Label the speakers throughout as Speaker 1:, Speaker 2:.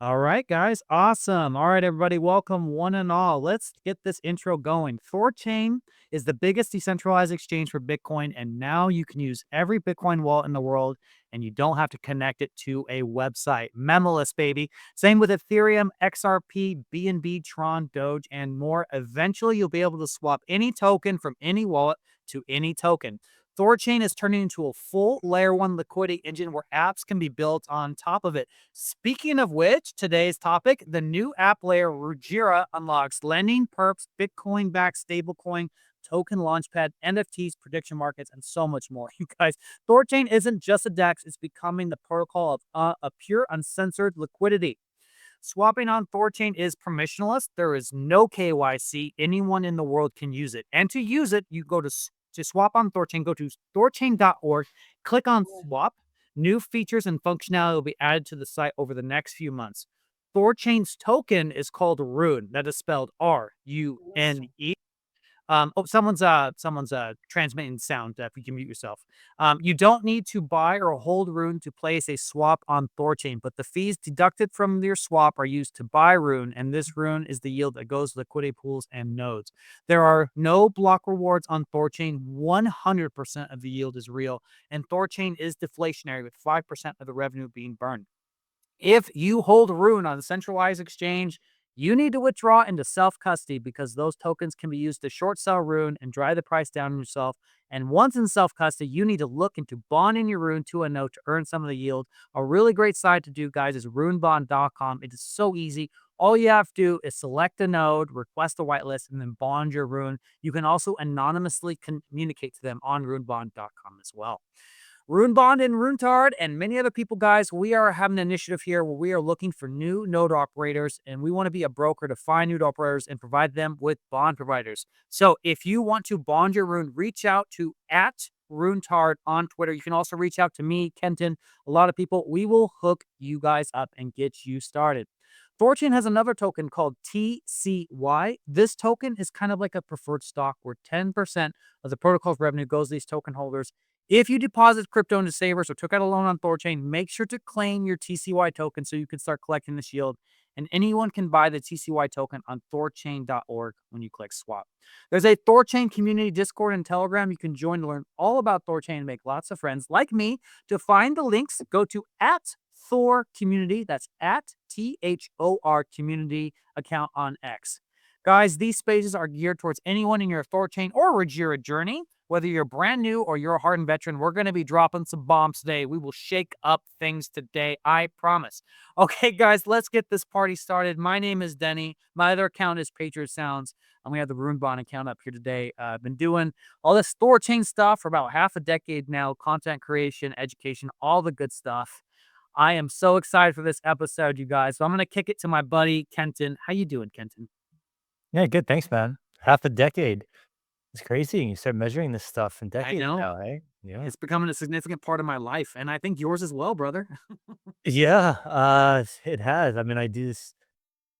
Speaker 1: All right, guys. Awesome. All right, everybody. Welcome, one and all. Let's get this intro going. THORChain is the biggest decentralized exchange for Bitcoin, and now you can use every Bitcoin wallet in the world, and you don't have to connect it to a website. Memless, baby. Same with Ethereum, XRP, BNB, Tron, Doge, and more. Eventually, you'll be able to swap any token from any wallet to any token. THORChain is turning into a full layer one liquidity engine where apps can be built on top of it. Speaking of which, today's topic, the new app layer Rujira unlocks lending, perps, Bitcoin-backed stablecoin, token launchpad, NFTs, prediction markets, and so much more. You guys, THORChain isn't just a DEX, it's becoming the protocol of a pure uncensored liquidity. Swapping on THORChain is permissionless. There is no KYC. Anyone in the world can use it. And to use it, you go to swap on THORChain, go to thorchain.org, click on swap. New features and functionality will be added to the site over the next few months. THORChain's token is called Rune. That is spelled RUNE. Someone's transmitting sound. If you can mute yourself. You don't need to buy or hold Rune to place a swap on THORChain, but the fees deducted from your swap are used to buy Rune, and this Rune is the yield that goes to liquidity pools and nodes. There are no block rewards on THORChain. 100% of the yield is real, and THORChain is deflationary, with 5% of the revenue being burned. If you hold Rune on a centralized exchange, you need to withdraw into self-custody because those tokens can be used to short sell Rune and drive the price down yourself. And once in self-custody, you need to look into bonding your Rune to a note to earn some of the yield. A really great site to do, guys, is runebond.com. It is so easy. All you have to do is select a node, request a whitelist, and then bond your Rune. You can also anonymously communicate to them on runebond.com as well. RuneBond and RuneTard and many other people, guys, we are having an initiative here where we are looking for new node operators, and we want to be a broker to find node operators and provide them with bond providers. So if you want to bond your Rune, reach out to @RuneTard on Twitter. You can also reach out to me, Kenton, a lot of people. We will hook you guys up and get you started. THORChain has another token called TCY. This token is kind of like a preferred stock where 10% of the protocol's revenue goes to these token holders. If you deposit crypto into Savers or took out a loan on THORChain, make sure to claim your TCY token so you can start collecting this yield. And anyone can buy the TCY token on thorchain.org when you click swap. There's a THORChain community Discord and Telegram you can join to learn all about THORChain and make lots of friends like me. To find the links, go to @THORCommunity. That's @THOR community account on X. Guys, these spaces are geared towards anyone in your THORChain or Rujira journey. Whether you're brand new or you're a hardened veteran, we're going to be dropping some bombs today. We will shake up things today, I promise. Okay, guys, let's get this party started. My name is Denny. My other account is Patriot Sounds, and we have the RuneBond account up here today. I've been doing all this THORChain stuff for about half a decade now, content creation, education, all the good stuff. I am so excited for this episode, you guys. So I'm going to kick it to my buddy, Kenton. How you doing, Kenton?
Speaker 2: Yeah, good. Thanks, man. Half a decade. It's crazy. You start measuring this stuff in
Speaker 1: I
Speaker 2: decades
Speaker 1: know.
Speaker 2: now, eh? Yeah.
Speaker 1: It's becoming a significant part of my life, and I think yours as well, brother.
Speaker 2: Yeah, it has. I mean, I do this.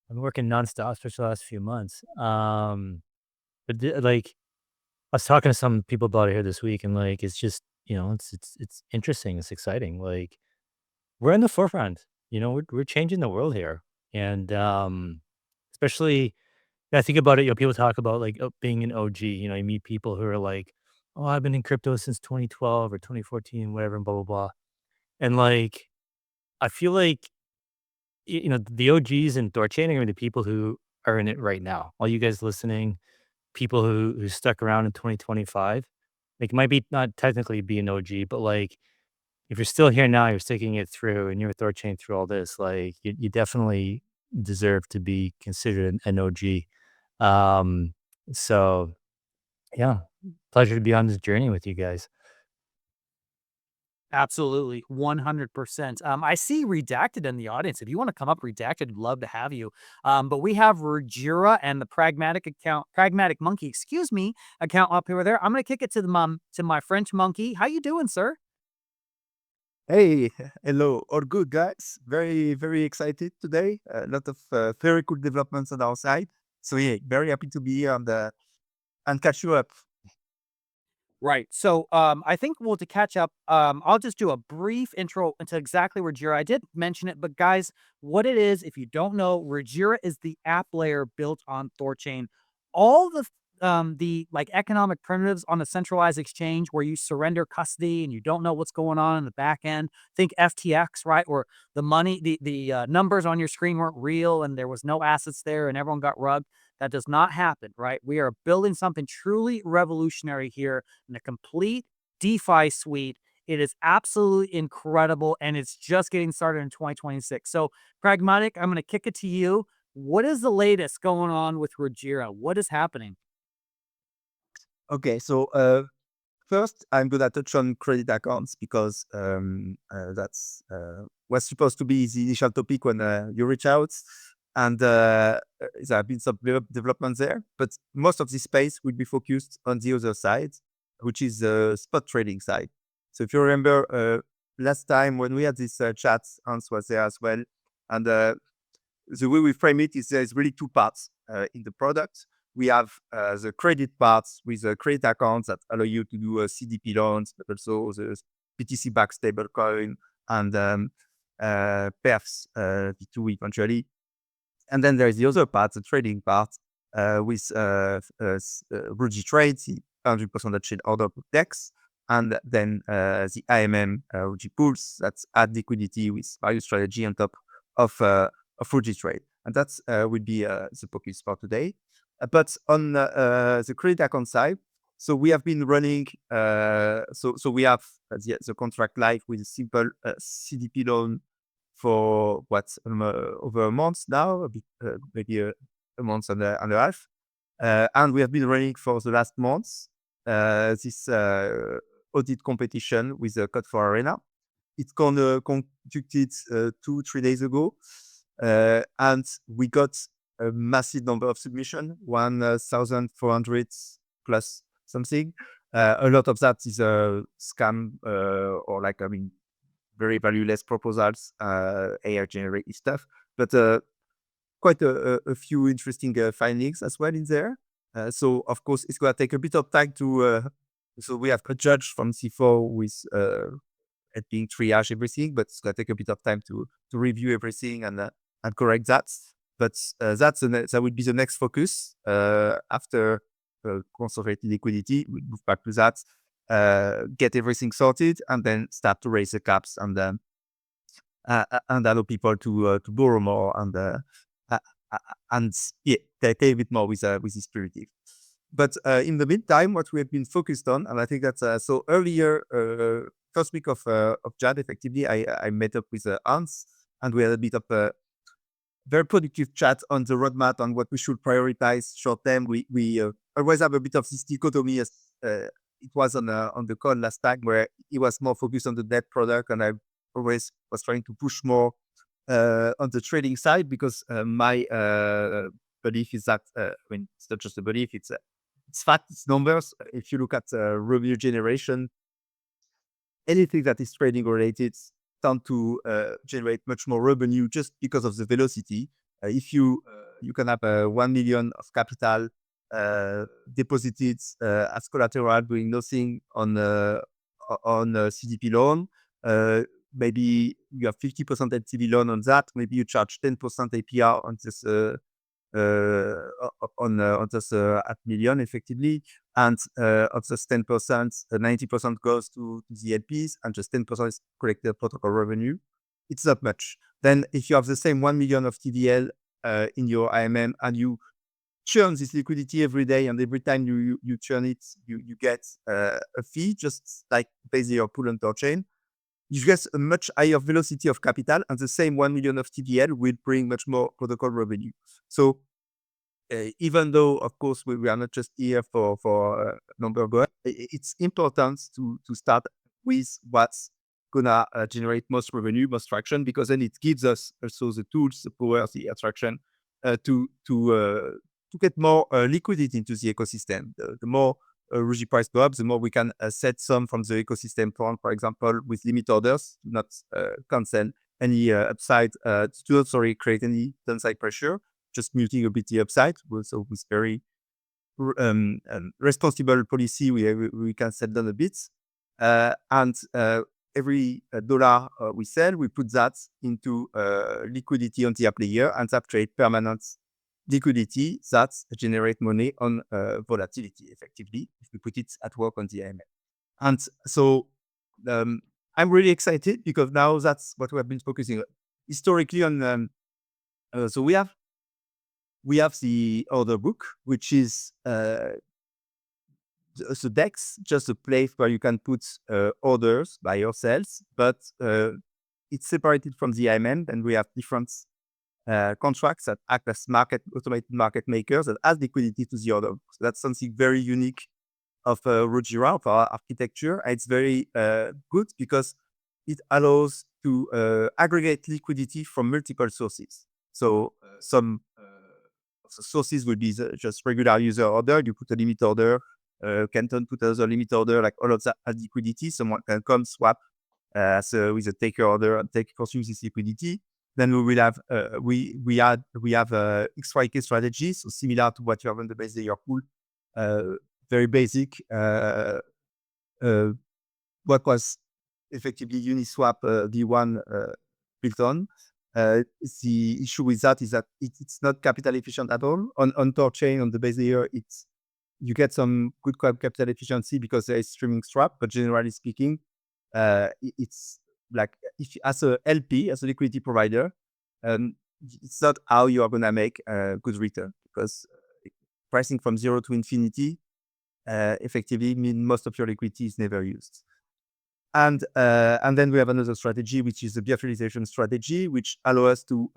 Speaker 2: I'm working nonstop for the last few months. Like, I was talking to some people about it here this week, and like, it's just, it's interesting. It's exciting. Like, we're in the forefront. We're changing the world here, and especially I think about it. People talk about like being an OG. You meet people who are like, "Oh, I've been in crypto since 2012 or 2014, whatever, and blah blah blah." And like, I feel like the OGs and THORChain are the people who are in it right now. All you guys listening, people who stuck around in 2025, like might be not technically be an OG, but like if you're still here now, you're sticking it through, and you're THORChain through all this. Like, you definitely deserve to be considered an OG. Um, so yeah, pleasure to be on this journey with you guys.
Speaker 1: Absolutely, 100%. I see Redacted in the audience. If you want to come up, Redacted, love to have you. But we have Rujira and the Pragmatic Monkey, excuse me, account up here there. I'm gonna kick it to my French monkey. How you doing, sir?
Speaker 3: Hey, hello, all good, guys. Very, very excited today. A lot of very cool developments on our side. So yeah, very happy to be here and catch you up.
Speaker 1: Right. So I think to catch up, I'll just do a brief intro into exactly Rujira. I did mention it, but guys, what it is, if you don't know, Rujira is the app layer built on THORChain. All the like economic primitives on a centralized exchange where you surrender custody and you don't know what's going on in the back end. Think FTX, right? Or the money, the numbers on your screen weren't real and there was no assets there and everyone got rugged. That does not happen, right? We are building something truly revolutionary here in a complete DeFi suite. It is absolutely incredible, and it's just getting started in 2026. So, Pragmatic, I'm going to kick it to you. What is the latest going on with Rujira? What is happening?
Speaker 3: Okay, so first, I'm gonna touch on credit accounts because that's was supposed to be the initial topic when you reach out, and there have been some developments there. But most of the space will be focused on the other side, which is the spot trading side. So if you remember last time when we had this chat, Hans was there as well, and the way we frame it is there's really two parts in the product. We have the credit parts with the credit accounts that allow you to do CDP loans, but also the BTC-backed stablecoin and PERFs, V2 eventually. And then there's the other part, the trading part, with Ruji Trades, the 100% chain order book DEX, and then the IMM Ruji Pools that's add liquidity with value strategy on top of Ruji Trade. And that's would be the focus for today. But on the credit account side, so we have been running, so we have the contract live with a simple CDP loan for over a month now, a bit, maybe a month and a half. And we have been running for the last months this audit competition with the Code for Arena. It's conducted 2-3 days ago. And we got a massive number of submission, 1,400 plus something. A lot of that is a scam or very valueless proposals, AI generated stuff, but quite a few interesting findings as well in there. So of course it's going to take a bit of time to. So we have a judge from C4 with it being triage everything, but it's going to take a bit of time to review everything and correct that. But that would be the next focus after conservative liquidity. We move back to that, get everything sorted, and then start to raise the caps and allow people to borrow more and yeah, take a bit more with this primitive. But in the meantime, what we have been focused on, and I think that's so earlier, first week of Jan, effectively, I met up with Hans, and we had a bit of a very productive chat on the roadmap on what we should prioritize short term. We always have a bit of this dichotomy as it was on the call last time, where he was more focused on the debt product, and I always was trying to push more on the trading side because my belief is that it's not just a belief, it's fact, it's numbers. If you look at revenue generation, anything that is trading related tend to generate much more revenue just because of the velocity. If you can have 1 million of capital deposited as collateral doing nothing on a CDP loan, maybe you have 50% LTV loan on that. Maybe you charge 10% APR on this on this at million effectively, and of this 10%, 90% goes to the LPs, and just 10% is collected protocol revenue. It's not much. Then if you have the same 1 million of TVL in your IMM and you churn this liquidity every day, and every time you churn it, you get a fee, just like basically your pool on THORChain. You get a much higher velocity of capital, and the same 1 million of TVL will bring much more protocol revenue. So even though, of course, we are not just here for number go, it's important to start with what's gonna generate most revenue, most traction, because then it gives us also the tools, the power, the attraction to get more liquidity into the ecosystem. The more Ruji price go up, the more we can set some from the ecosystem front, for example, with limit orders, not cancel any upside, to create any downside pressure, just muting a bit the upside. So with very responsible policy, we can set down a bit. And every dollar we sell, we put that into liquidity on the app layer, and that create permanent liquidity that generate money on volatility effectively if we put it at work on the AML. And so I'm really excited because now that's what we have been focusing on historically on. So we have the order book, which is the DEX, just a place where you can put orders by yourselves, but it's separated from the IMM, and we have different contracts that act as automated market makers that add liquidity to the order book. So that's something very unique of Rujira, of our architecture. And it's very good because it allows to aggregate liquidity from multiple sources. So some sources will be just regular user order. You put a limit order, Kenton put another limit order, like all of that has liquidity. Someone can come swap with a taker order and consume this liquidity. Then we will have we have XYK strategy, so similar to what you have on the base layer pool. Very basic. What was effectively Uniswap V1 built on. The issue with that is that it's not capital efficient at all. On THORChain, on the base layer, you get some good capital efficiency because there is streaming swap, but generally speaking, it's like if as a LP, as a liquidity provider, it's not how you are gonna make a good return, because pricing from 0 to infinity effectively mean most of your liquidity is never used. And then we have another strategy, which is the virtualization strategy, which allows us to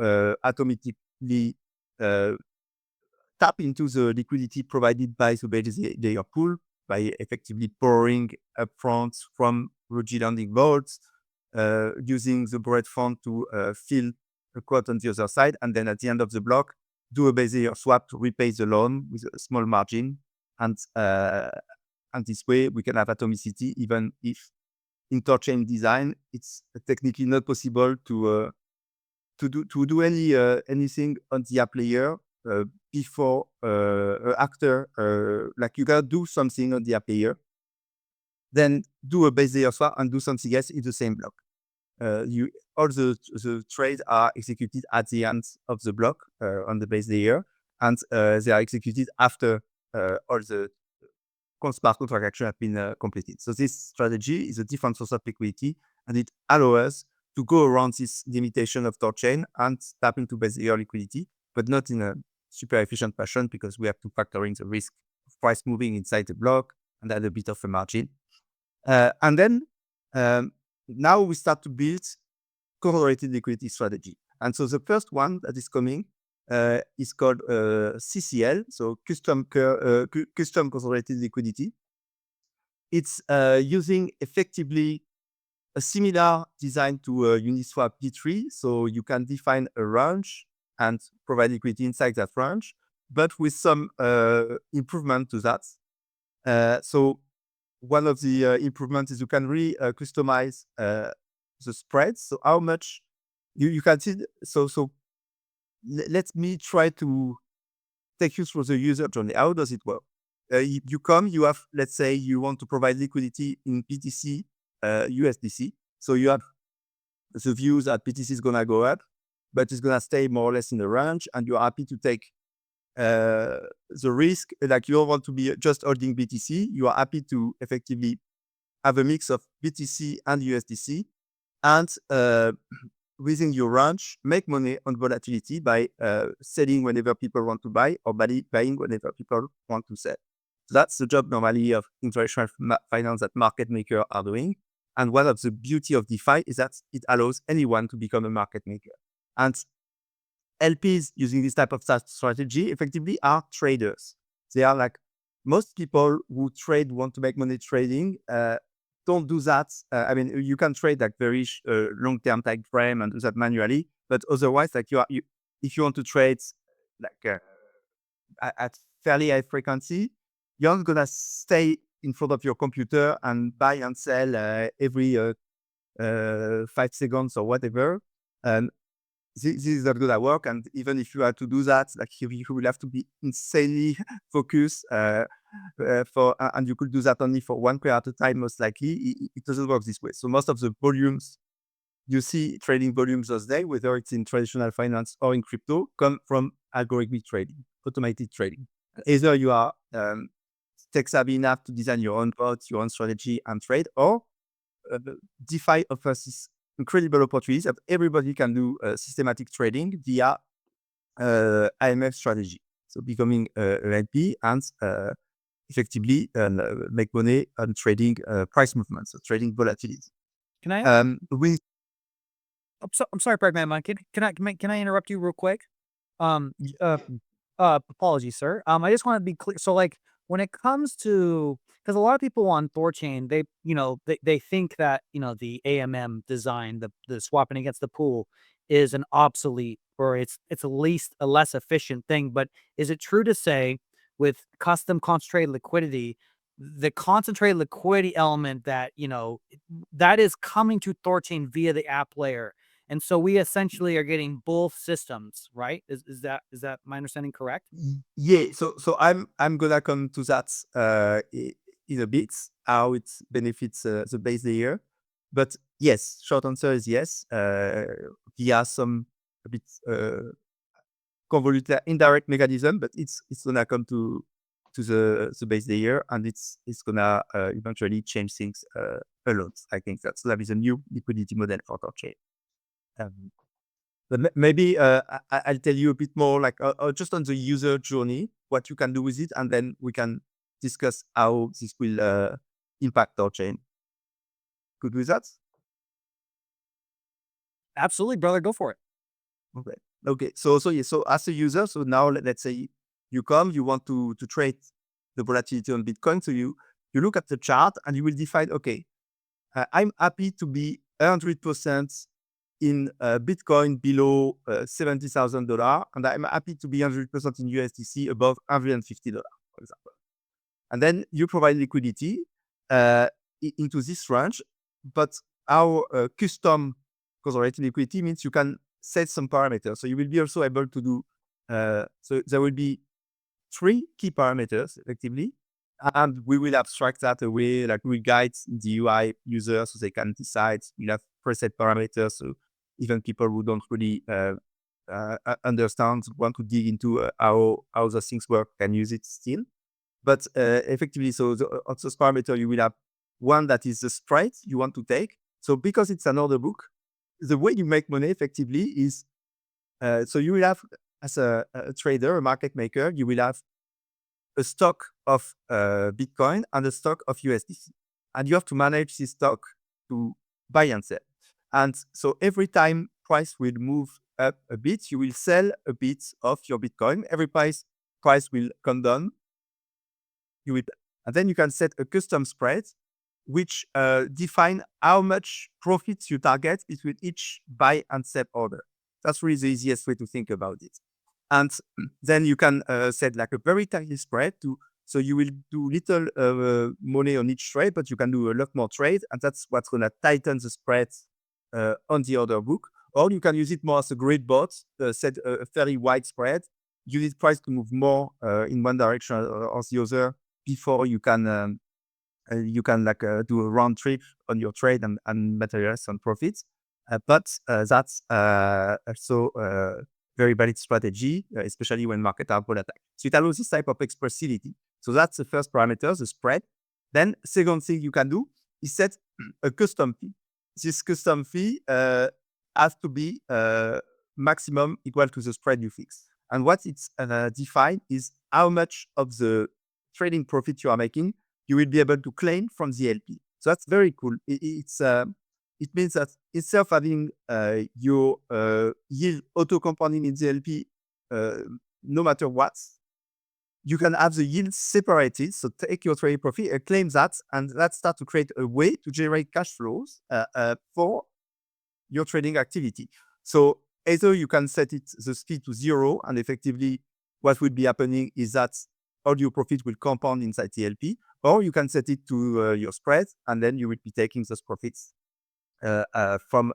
Speaker 3: automatically tap into the liquidity provided by the base layer pool by effectively borrowing upfront from Rujira lending vaults, using the borrowed fund to fill a quote on the other side, and then at the end of the block, do a base layer swap to repay the loan with a small margin. And this way, we can have atomicity, even if in THORChain design, it's technically not possible to do anything on the app layer before after. Like you gotta do something on the app layer, then do a base layer swap and do something else in the same block. All the trades are executed at the end of the block on the base layer, and they are executed after all the smart contract action have been completed. So this strategy is a different source of liquidity, and it allows us to go around this limitation of THORChain and tap into base layer liquidity, but not in a super efficient fashion, because we have to factor in the risk of price moving inside the block and add a bit of a margin. And then now we start to build correlated liquidity strategy. And so the first one that is coming is called CCL, so custom correlated liquidity. It's using effectively a similar design to Uniswap D3. So you can define a range and provide liquidity inside that range, but with some improvement to that. So one of the improvements is you can really customize the spreads. So how much you can see. So let me try to take you through the user journey. How does it work? You have, let's say you want to provide liquidity in BTC, USDC. So you have the views that BTC is gonna go up, but it's gonna stay more or less in the range, and you're happy to take the risk. Like you don't want to be just holding BTC. You are happy to effectively have a mix of BTC and USDC, and within your range, make money on volatility by selling whenever people want to buy, or buying whenever people want to sell. That's the job normally of international finance that market makers are doing. And one of the beauty of DeFi is that it allows anyone to become a market maker. And LPs using this type of strategy effectively are traders. They are like, most people who trade, want to make money trading, don't do that. I mean, you can trade like very long-term time frame and do that manually, but otherwise, like if you want to trade like at fairly high frequency, you're not gonna stay in front of your computer and buy and sell every 5 seconds or whatever. this is not gonna work. And even if you are to do that, like you will have to be insanely focused and you could do that only for one pair at a time, most likely. It doesn't work this way. So most of the volumes you see, trading volumes those days, whether it's in traditional finance or in crypto, come from algorithmic trading, automated trading. Either you are tech savvy enough to design your own bots, your own strategy and trade, or DeFi offers this incredible opportunities that everybody can do systematic trading via IMF strategy. So becoming an LP and effectively make money on trading price movements, so trading volatility.
Speaker 1: Can I?
Speaker 3: With
Speaker 1: I'm sorry, Pragmatic Monkey. Can I interrupt you real quick? Um, uh, apologies, sir. I just want to be clear. So, like, when it comes to, because a lot of people on THORChain, they think that the AMM design, the swapping against the pool, is an obsolete, or it's at least a less efficient thing. But is it true to say, with custom concentrated liquidity, the concentrated liquidity element that is coming to THORChain via the app layer? And so we essentially are getting both systems, right? Is that my understanding correct?
Speaker 3: yeah, so I'm gonna come to that in a bit, how it benefits the base layer. But yes, short answer is yes. Via some a bit convoluted indirect mechanism, but it's gonna come to the base layer, and it's gonna eventually change things a lot. I think that is a new liquidity model for THORChain. Um, but maybe I'll tell you a bit more, like just on the user journey, what you can do with it, and then we can discuss how this will impact our chain. Good with that?
Speaker 1: Absolutely, brother. Go for it.
Speaker 3: Okay. Okay. So yeah. So as a user, so now let's say you come, you want to trade the volatility on Bitcoin. So you look at the chart and you will decide, okay, I'm happy to be 100% in Bitcoin below $70,000, and I'm happy to be 100% in USDC above $150, for example. And then you provide liquidity into this range, but our custom conservative liquidity means you can set some parameters. So you will be also able to do, so there will be 3 key parameters effectively, and we will abstract that away, like we guide the UI user so they can decide. We'll have preset parameters, so even people who don't really understand, want to dig into how those things work, can use it still. But effectively, so on those parameter, you will have one that is the spread you want to take. So because it's an order book, the way you make money effectively is, so you will have, as a trader, a market maker, you will have a stock of Bitcoin and a stock of USDC. And you have to manage this stock to buy and sell. And so every time price will move up a bit, you will sell a bit of your Bitcoin. Every price will come down. And then you can set a custom spread, which define how much profits you target between each buy and sell order. That's really the easiest way to think about it. And then you can set like a very tiny spread so you will do little money on each trade, but you can do a lot more trade, and that's what's going to tighten the spread on the order book. Or you can use it more as a grid bot, set a fairly wide spread, use it price to move more in one direction or the other before you can like do a round trip on your trade and materialize some profits. But that's also very valid strategy, especially when markets are volatile. So it allows this type of expressivity. So that's the first parameter, the spread. Then second thing you can do is set a custom fee. This custom fee has to be maximum equal to the spread you fix. And what it's defined is how much of the trading profit you are making you will be able to claim from the LP. So that's very cool. It means that instead of having your yield auto-compounding in the LP, no matter what, you can have the yield separated. So take your trading profit and claim that, and that start to create a way to generate cash flows for your trading activity. So either you can set the speed to 0, and effectively what will be happening is that all your profit will compound inside the LP, or you can set it to your spread, and then you will be taking those profits from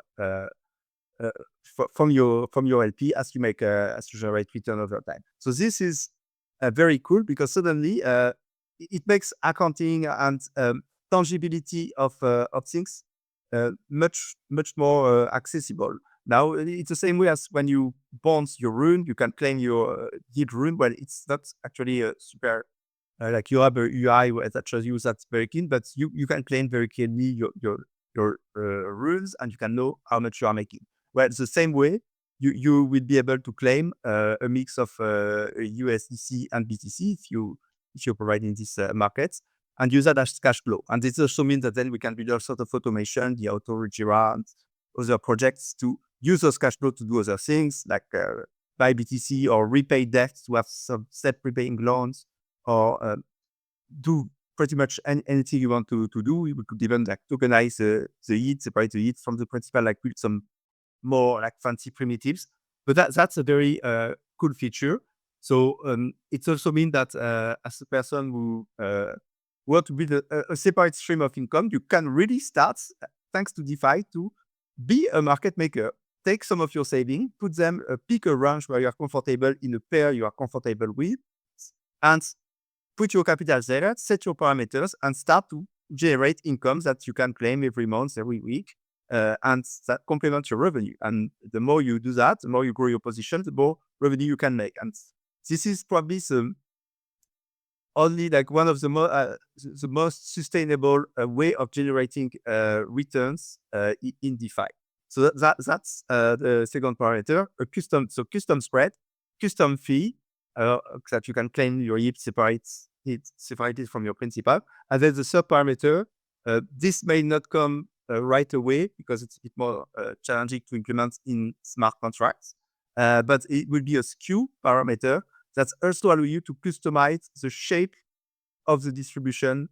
Speaker 3: from your LP as you generate return over time. So this is very cool because suddenly it makes accounting and tangibility of things much more accessible. Now it's the same way as when you bond your rune, you can claim your yield rune. Well, it's not actually a super like you have a UI that shows you that's very clean, but you can claim very clearly your runes and you can know how much you are making. Well, the same way you will be able to claim a mix of USDC and BTC if you're providing these markets and use that as cash flow. And this also means that then we can build all sort of automation, the auto Rujira and other projects to use those cash flow to do other things like buy BTC or repay debt to have some step repaying loans or do pretty much anything you want to do. We could even like tokenize the yield, separate the yield from the principal, like build some more like fancy primitives. But that's a very cool feature. So it also means that as a person who want to build a separate stream of income, you can really start, thanks to DeFi, to be a market maker. Take some of your savings, put them, pick a range where you are comfortable in a pair you are comfortable with, and put your capital there, set your parameters, and start to generate incomes that you can claim every month, every week, and that complement your revenue. And the more you do that, the more you grow your position, the more revenue you can make. And this is probably only like one of the most sustainable way of generating returns in DeFi. So that's the second parameter, custom spread, custom fee, that you can claim your yield separated from your principal. And then the third parameter, this may not come right away because it's a bit more challenging to implement in smart contracts, but it will be a skew parameter that's also allow you to customize the shape of the distribution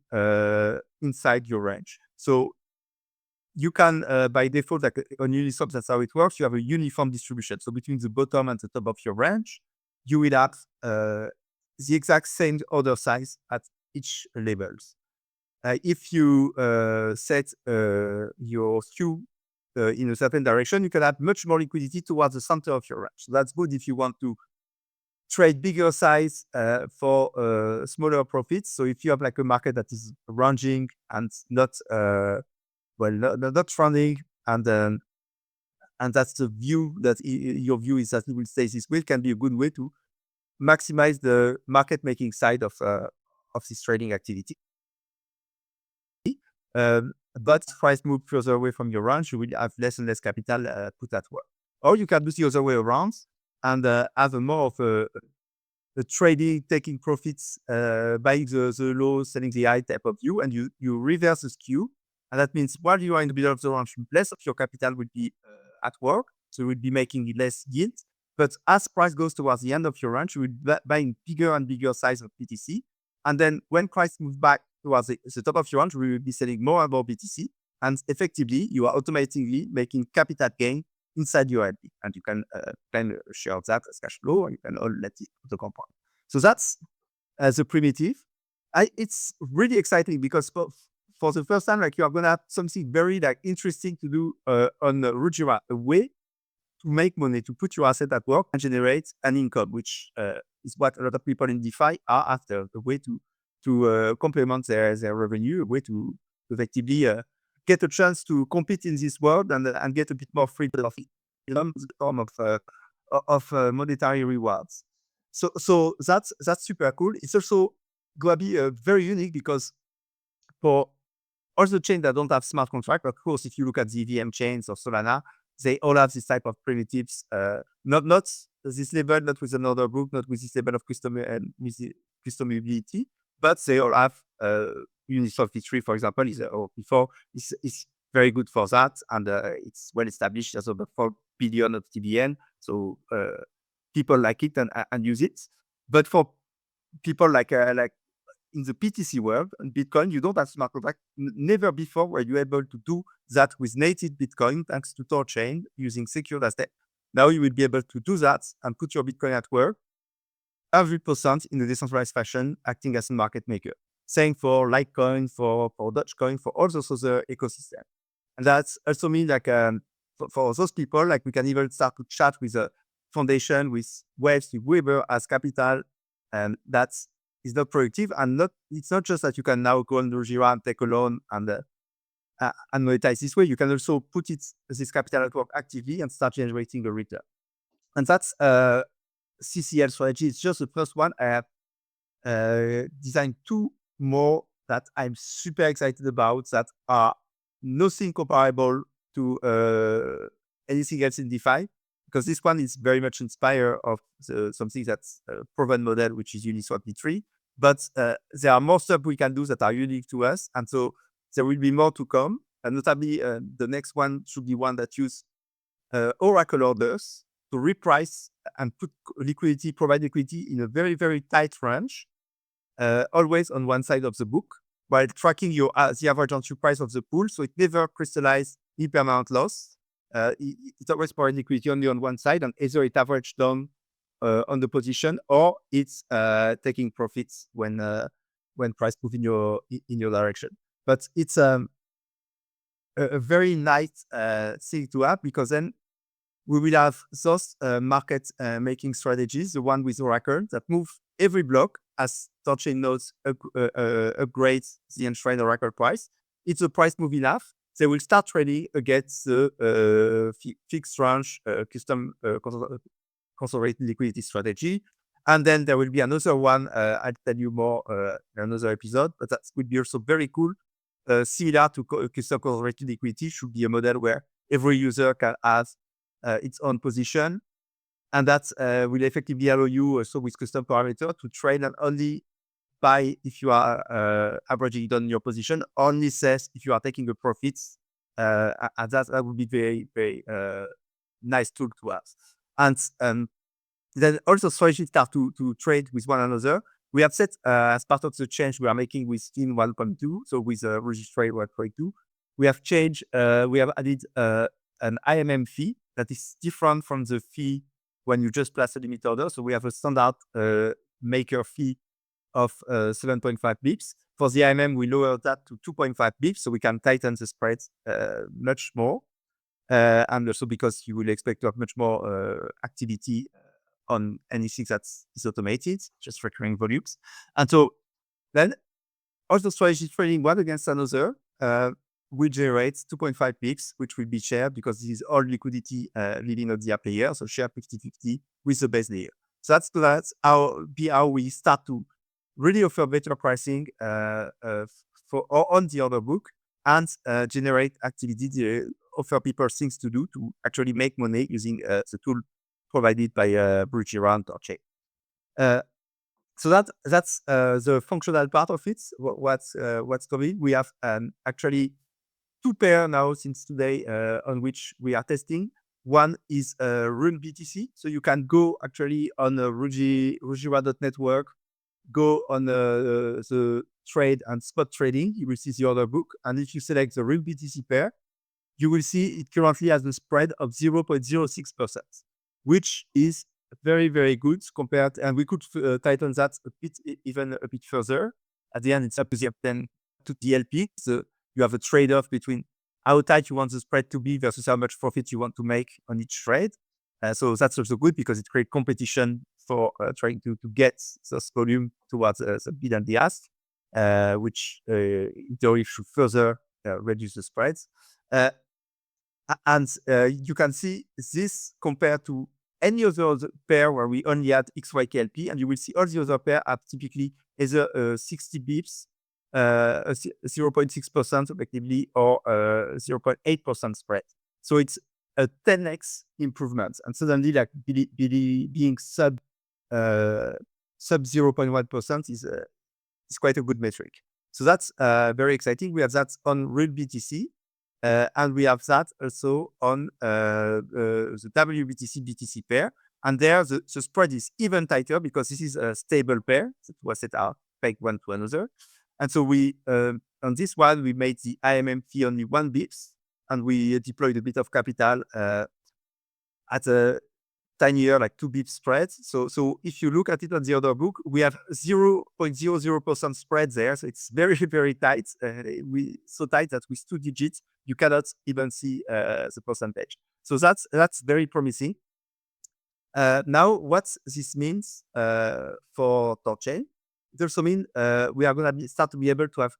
Speaker 3: inside your range. So you can, by default, like on Uniswap, that's how it works. You have a uniform distribution. So between the bottom and the top of your range, you will have the exact same order size at each levels. If you set your skew in a certain direction, you can have much more liquidity towards the center of your range. So that's good if you want to trade bigger size for smaller profits. So if you have like a market that is ranging and not running, and that's the view that your view is that it will stay this way, it can be a good way to maximize the market making side of this trading activity. But price move further away from your range, you will have less and less capital put at work. Or you can do the other way around and have a more of a trading, taking profits, buying the low, selling the high type of view, and you reverse the skew. And that means while you are in the middle of the range, less of your capital will be at work, so you will be making less yield. But as price goes towards the end of your range, you will be buying bigger and bigger size of BTC. And then when price moves back towards the top of your range, we will be selling more and more BTC. And effectively, you are automatically making capital gain inside your LP. And you can plan a share of that as cash flow, or you can all let it to compound. So that's the primitive. It's really exciting because for the first time, like you are going to have something very like interesting to do on Rujira, a way to make money, to put your asset at work and generate an income, which is what a lot of people in DeFi are after, a way to complement their revenue, a way to effectively get a chance to compete in this world and get a bit more freedom of income in the form of monetary rewards. So that's super cool. It's also going to be very unique because for all the chains that don't have smart contract, of course, if you look at the EVM chains or Solana, they all have this type of primitives, not this level, not with another book, not with this level of customizability, but they all have Uniswap V3, for example, is very good for that, and it's well established as over 4 billion of TBN, so people like it and use it. But for people like in the BTC world and Bitcoin, you don't have smart contract. Never before were you able to do that with native Bitcoin thanks to THORChain using secured asset. Now you will be able to do that and put your Bitcoin at work 100% in a decentralized fashion, acting as a market maker. Same for Litecoin, for Dogecoin, for all those other ecosystems. And that's also mean like for those people, like we can even start to chat with a foundation, with Waves, with Weber as capital, and that's is not productive. And it's not just that you can now go on Rujira and take a loan and monetize this way. You can also put this capital at work actively and start generating a return. And that's CCL strategy. It's just the first one. I have designed 2 more that I'm super excited about that are nothing comparable to anything else in DeFi, because this one is very much inspired of something that's a proven model, which is Uniswap V3. But there are more stuff we can do that are unique to us. And so there will be more to come. And notably, the next one should be one that use Oracle orders to reprice and provide liquidity in a very, very tight range, always on one side of the book, while tracking the average entry price of the pool. So it never crystallizes impermanent loss. It always provides liquidity only on one side, and either it averaged down on the position, or it's taking profits when price move in your direction. But it's a very nice thing to have, because then we will have those market making strategies, the one with Oracle, that move every block as THORChain nodes upgrades the enshrined Oracle price. If the price move enough, they will start trading against the fixed range custom consolidated liquidity strategy. And then there will be another one, I'll tell you more in another episode, but that would be also very cool. Similar to custom consolidated liquidity, should be a model where every user can have its own position. And that will effectively allow you also with custom parameter to trade and only buy if you are averaging down your position, only says if you are taking the profits. And that would be very, very nice tool to have. And then also strategies start to trade with one another. We have set as part of the change we are making with Scheme 1.2, so with Registrate 1.2, we have changed, we have added an IMM fee that is different from the fee when you just place a limit order. So we have a standard maker fee of 7.5 bips. For the IMM, we lower that to 2.5 bips, so we can tighten the spreads much more. And also because you will expect to have much more activity on anything that is automated, just recurring volumes. And so then also strategy trading one against another will generate 2.5 bips, which will be shared because this is all liquidity leaving on the app layer. So share 50-50 with the base layer. So that's how we start to really offer better pricing on the order book and generate activity, offer people things to do to actually make money using the tool provided by Rujira and THORChain. So that's the functional part of it. What's coming? We have actually 2 pair now since today on which we are testing. One is Rune BTC. So you can go actually on Rujira.network, go on the trade and spot trading. You will see the order book. And if you select the Rune BTC pair, you will see it currently has a spread of 0.06%, which is very, very good compared, and we could tighten that a bit, even a bit further. At the end, it's up to the LP. So you have a trade-off between how tight you want the spread to be versus how much profit you want to make on each trade. So that's also good because it creates competition for trying to get this volume towards the bid and the ask, which in theory should further reduce the spreads. And you can see this compared to any other pair where we only had XYKLP, and you will see all the other pair have typically either 60 bips, 0.6% effectively, or 0.8% spread. So it's a 10x improvement, and suddenly like being sub 0.1% is quite a good metric. So that's very exciting. We have that on real BTC. And we have that also on the WBTC BTC pair. And there the spread is even tighter because this is a stable pair that was set out pegged one to another. And so we on this one, we made the IMM fee only 1 bips, and we deployed a bit of capital at a tinier, like 2 bip spreads. So if you look at it on the order book, we have 0.00% spread there. So it's very, very tight. So tight that with 2 digits, you cannot even see the percentage. So that's very promising. Now, what this means for THORChain, it also means we are going to start to be able to have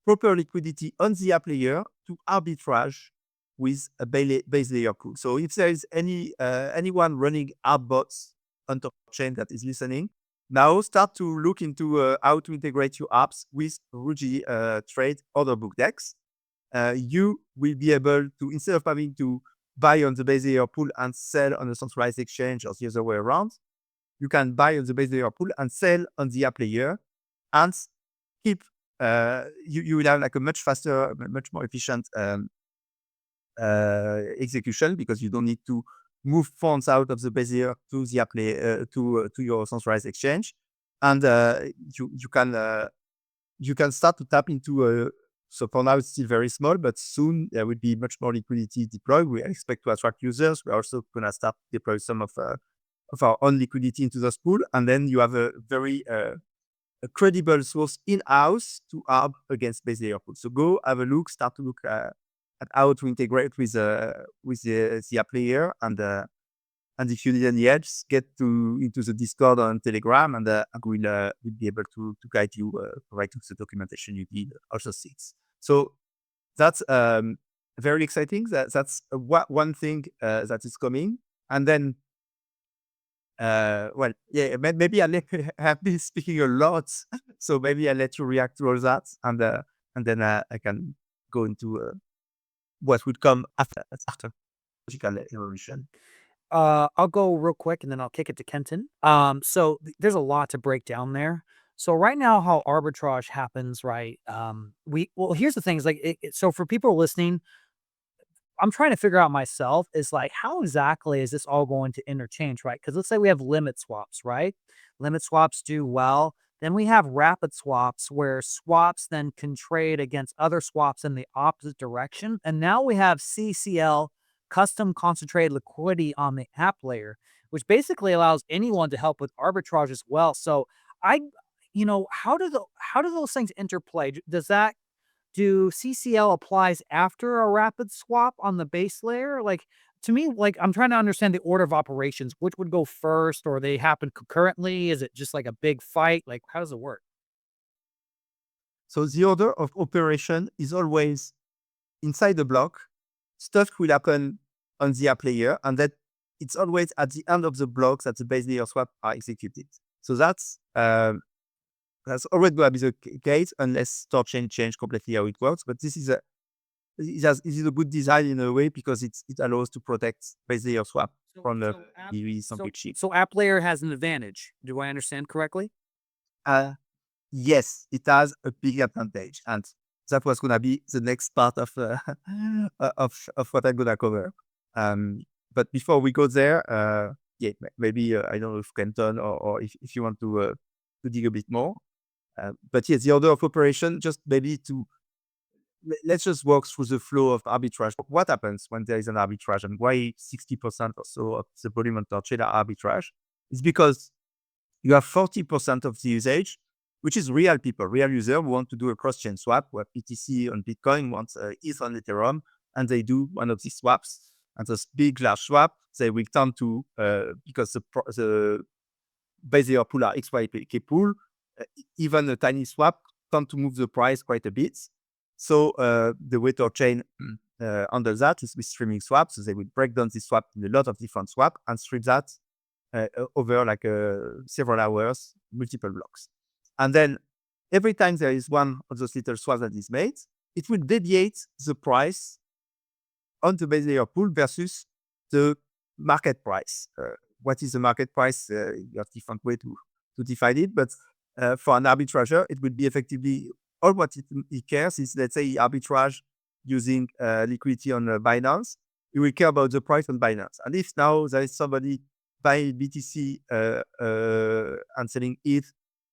Speaker 3: proper liquidity on the app layer to arbitrage with a base layer pool. So if there is anyone running app bots on THORChain that is listening, now start to look into how to integrate your apps with Rujira trade order book decks. You will be able to, instead of having to buy on the base layer pool and sell on a centralized exchange or the other way around, you can buy on the base layer pool and sell on the app layer and keep, you will have like a much faster, much more efficient execution, because you don't need to move funds out of the base layer to the app layer, to your centralized exchange. And you can start to tap into so for now, it's still very small, but soon there will be much more liquidity deployed. We expect to attract users. We're also going to start deploy some of our own liquidity into the pool. And then you have a very a credible source in-house to arb against base layer pool. So go have a look, start to look at how to integrate with the app layer. And if you need any edge, get into the Discord or on Telegram, and we'll be able to guide you, provide you the documentation you need, also things. So that's very exciting. That's one thing that is coming. And then, well, yeah, maybe I have been speaking a lot, so maybe I'll let you react to all that, and then I can go into what would come after logical evolution.
Speaker 1: I'll go real quick and then I'll kick it to Kenton. So there's a lot to break down there. So right now, how arbitrage happens, right? Well, here's the thing: is like, so for people listening, I'm trying to figure out myself is like, how exactly is this all going to interchange, right? Because let's say we have limit swaps, right? Limit swaps do well. Then we have rapid swaps where swaps then can trade against other swaps in the opposite direction. And now we have CCL, custom concentrated liquidity on the app layer, which basically allows anyone to help with arbitrage as well. So I, how do those things interplay? Do CCL applies after a rapid swap on the base layer? Like, to me, like, I'm trying to understand the order of operations. Which would go first, or they happen concurrently? Is it just like a big fight? Like, how does it work?
Speaker 3: So the order of operation is always inside the block. Stuff will happen on the app layer, and that it's always at the end of the block that the base layer swap are executed. So that's always going to be the case unless THORChain change completely how it works. But this is a good design in a way, because it allows to protect base layer swap from the something cheap.
Speaker 1: So app layer has an advantage. Do I understand correctly?
Speaker 3: Yes, it has a big advantage, and that was going to be the next part of of what I'm going to cover. But before we go there, yeah, maybe I don't know if Kenton or if you want to dig a bit more. But yes, the order of operation, just maybe let's just walk through the flow of arbitrage. What happens when there is an arbitrage, and why 60% or so of the volume on THORChain are arbitrage? It's because you have 40% of the usage, which is real people, real users who want to do a cross-chain swap, where BTC on Bitcoin wants ETH on Ethereum, and they do one of these swaps. And this big, large swap, they will turn to, because the base layer pool are XYP pool, even a tiny swap tend to move the price quite a bit. So the way THORChain handles that is with streaming swaps. So they will break down this swap in a lot of different swaps and stream that over like several hours, multiple blocks. And then every time there is one of those little swaps that is made, it will deviate the price on the base layer pool versus the market price. What is the market price? You have different way to define it, but for an arbitrager, it would be effectively all what it cares is, let's say, arbitrage using liquidity on Binance. It will care about the price on Binance. And if now there is somebody buying BTC and selling it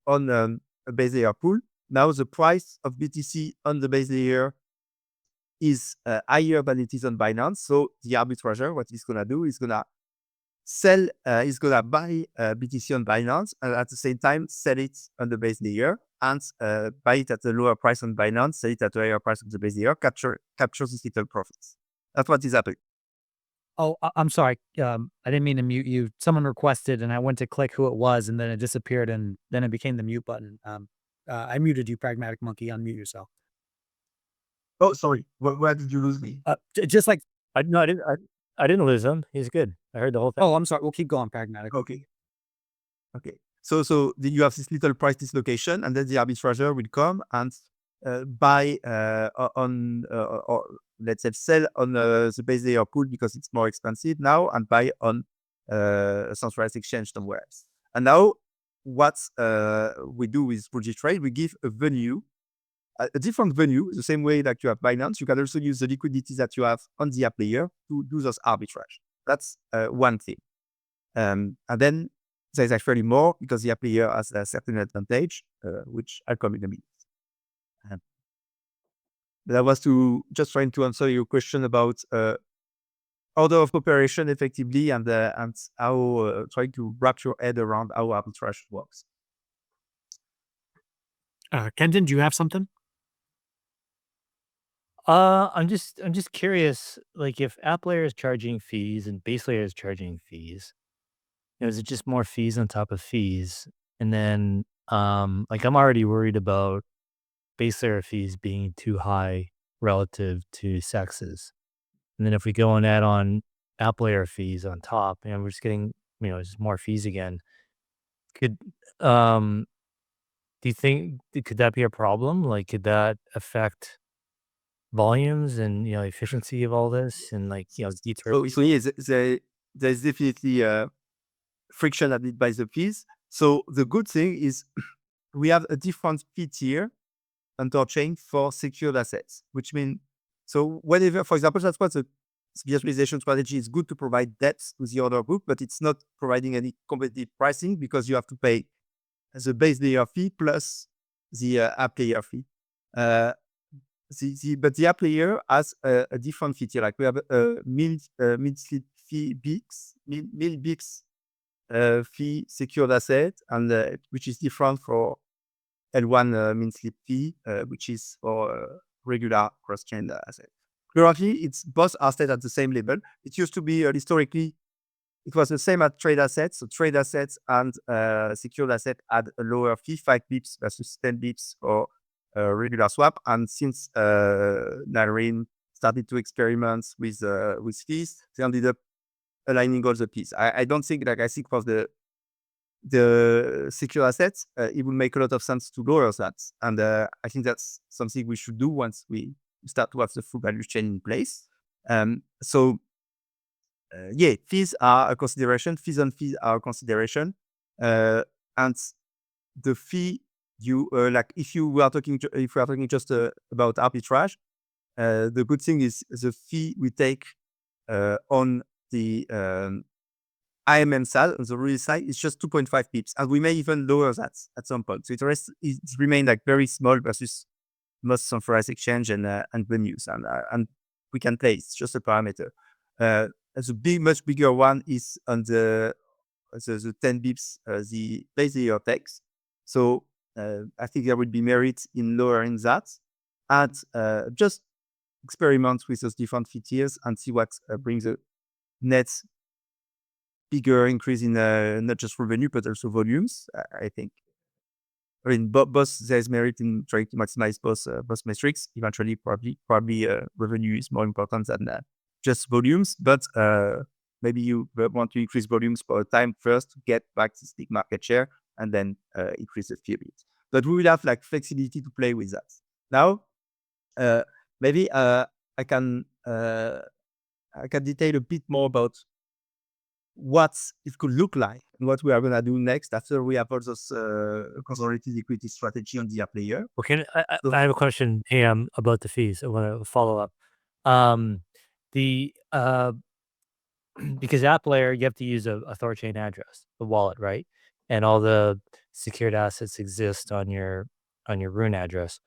Speaker 3: on a base layer pool, now the price of BTC on the base layer is higher than it is on Binance. So the arbitrager, what he's going to do is going to sell is gonna buy BTC on Binance, and at the same time sell it on the base layer, and buy it at a lower price on Binance, sell it at a higher price on the base layer, capture these little profits. That's what is happening.
Speaker 1: Oh, I'm sorry. I didn't mean to mute you. Someone requested, and I went to click who it was, and then it disappeared, and then it became the mute button. I muted you, Pragmatic Monkey. Unmute yourself.
Speaker 3: Oh, sorry. Where did you lose me?
Speaker 1: Just like,
Speaker 2: No, I didn't lose him. He's good. I heard the whole thing.
Speaker 1: oh, I'm sorry. We'll keep going, Pragmatic.
Speaker 3: Okay. So you have this little price dislocation, and then the arbitrager will come and buy on or let's say sell on the base layer pool because it's more expensive now, and buy on a centralized exchange somewhere else. And now what we do with Rujira Trade, we give a venue, a different venue, the same way that you have Binance. You can also use the liquidity that you have on the app layer to do those arbitrage. That's one thing. And then there's actually more because the app layer has a certain advantage, which I'll come in a minute. That was to just trying to answer your question about order of operation effectively, and how trying to wrap your head around how arbitrage works.
Speaker 1: Kenton, do you have something?
Speaker 2: I'm just curious, like if app layer is charging fees and base layer is charging fees, is it just more fees on top of fees? And then, like I'm already worried about base layer fees being too high relative to sexes. And then if we go and add on app layer fees on top, and we're just getting, just more fees again. Could, um, do you think could that be a problem? Like, could that affect volumes and efficiency of all this and deter?
Speaker 3: So yes, there's definitely friction added by the fees. So the good thing is we have a different fee tier on THORChain for secured assets, which means, so whenever, for example, that's what the virtualization strategy is good to provide depth to the order book, but it's not providing any competitive pricing because you have to pay the base layer fee plus the app layer fee. But the app layer has a different fee tier. Like we have a mid-slip fee mil bips fee secured asset, and which is different for L1 min slip fee, which is for regular cross-chain asset. Currently, it's both are set at the same level. It used to be historically, it was the same at trade assets. So trade assets and secured asset had a lower fee, 5 bips versus 10 bips for regular swap. And since Narine started to experiment with fees, they ended up aligning all the fees. I don't think, like I think for the secure assets, it would make a lot of sense to lower that. And I think that's something we should do once we start to have the full value chain in place. Yeah, fees are a consideration. Fees on fees are a consideration. And the fee you like, if we are talking just about arbitrage, the good thing is the fee we take on the IMM side, on the real side, is just 2.5 pips, and we may even lower that at some point. So it remains like very small versus most centralized exchange and venues, and we can play. It's just a parameter. As a much bigger one is on the 10 bips, the base layer tax. So I think there would be merit in lowering that, and just experiment with those different fee tiers and see what brings a net bigger increase in not just revenue but also volumes. I think. I mean, both there's merit in trying to maximize both metrics. Eventually, probably revenue is more important than just volumes. But maybe you want to increase volumes for a time first to get back this big market share, and then increase the fee a bit. But we will have like flexibility to play with that. Now, maybe I can detail a bit more about what it could look like and what we are going to do next after we have all those consolidated liquidity strategy on the app layer.
Speaker 2: Okay, I have a question, about the fees. I want to follow up. The because app layer, you have to use a THORChain address, the wallet, right? And all the secured assets exist on your Rune address.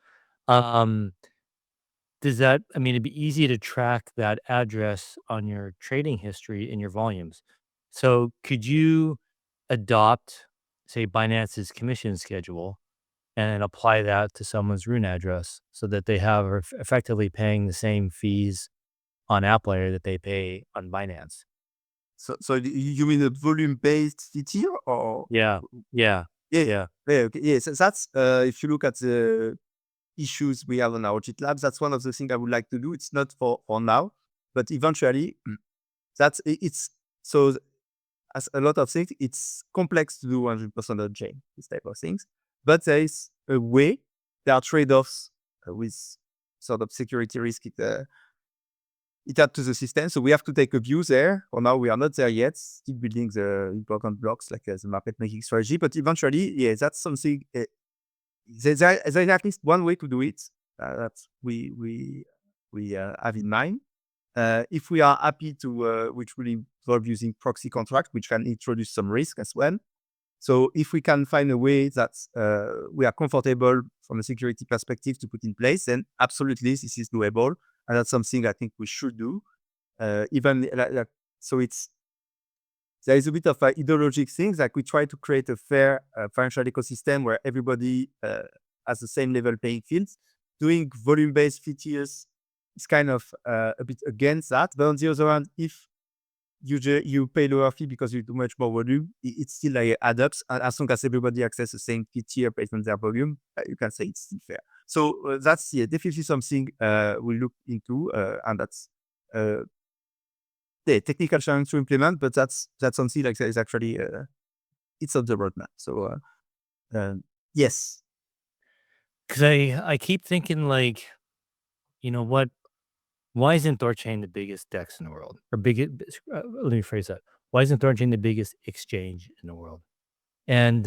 Speaker 2: Does that, I mean, it'd be easy to track that address on your trading history in your volumes. So could you adopt, say, Binance's commission schedule and apply that to someone's Rune address so that they are effectively paying the same fees on app layer that they pay on Binance?
Speaker 3: So you mean a volume-based fee or?
Speaker 2: Yeah, yeah,
Speaker 3: Yeah,
Speaker 2: yeah.
Speaker 3: yeah, okay. Yeah, so that's if you look at the issues we have on our GitLab, that's one of the things I would like to do. It's not for now, but eventually, it's so as a lot of things, it's complex to do 100% on chain, this type of things. But there is a way. There are trade-offs with sort of security risk it adds to the system. So we have to take a view there. For now, we are not there yet. Still building the important blocks like the market making strategy. But eventually, yeah, that's something. There's at least one way to do it that we have in mind. If we are happy to, which will involve using proxy contract, which can introduce some risk as well. So if we can find a way that we are comfortable from a security perspective to put in place, then absolutely this is doable, and that's something I think we should do. Even so, there is a bit of ideologic things, like we try to create a fair financial ecosystem where everybody has the same level playing field. Doing volume-based fee tiers is kind of a bit against that. But on the other hand, if you pay lower fee because you do much more volume, it's still like adds up. And as long as everybody accesses the same fee tier based on their volume, you can say it's still fair. So that's definitely something we look into, and that's the technical challenge to implement. But that's something like that is actually it's on the roadmap. So yes.
Speaker 2: Because I keep thinking, like, you know what? Why isn't THORChain the biggest DEX in the world? Or biggest, let me phrase that. Why isn't THORChain the biggest exchange in the world? And,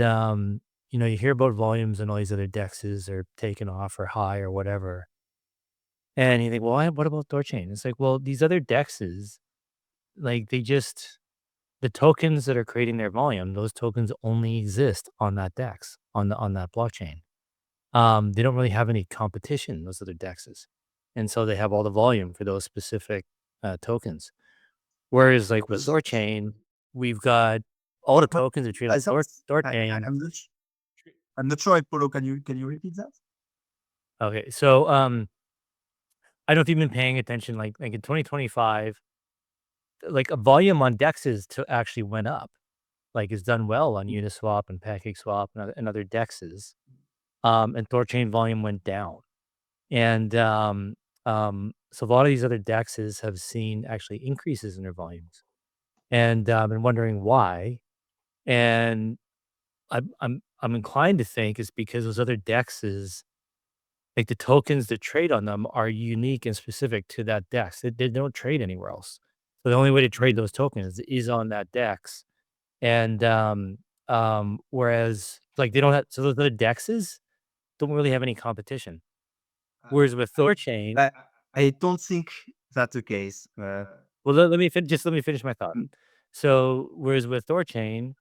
Speaker 2: you hear about volumes and all these other DEXs are taking off or high or whatever. And you think, well, what about THORChain? It's like, well, these other DEXs, like the tokens that are creating their volume, those tokens only exist on that DEX, on that blockchain. They don't really have any competition, those other DEXs. And so they have all the volume for those specific tokens. Whereas like with THORChain, we've got all the tokens that trade on THORChain.
Speaker 3: I'm not sure I follow. Can you repeat that?
Speaker 2: Okay. So I don't know if you've been paying attention, like in 2025, like a volume on DEXs to actually went up. Like it's done well on Uniswap and PancakeSwap and other DEXs. And THORChain volume went down. And so a lot of these other DEXs have seen actually increases in their volumes. And I've been wondering why. And I'm inclined to think it's because those other DEXs, like the tokens that trade on them, are unique and specific to that DEX. They don't trade anywhere else. So the only way to trade those tokens is on that DEX. And whereas like they don't have, so those other DEXs don't really have any competition. Whereas with THORChain,
Speaker 3: I don't think that's the case.
Speaker 2: well, just let me finish my thought. So whereas with THORChain,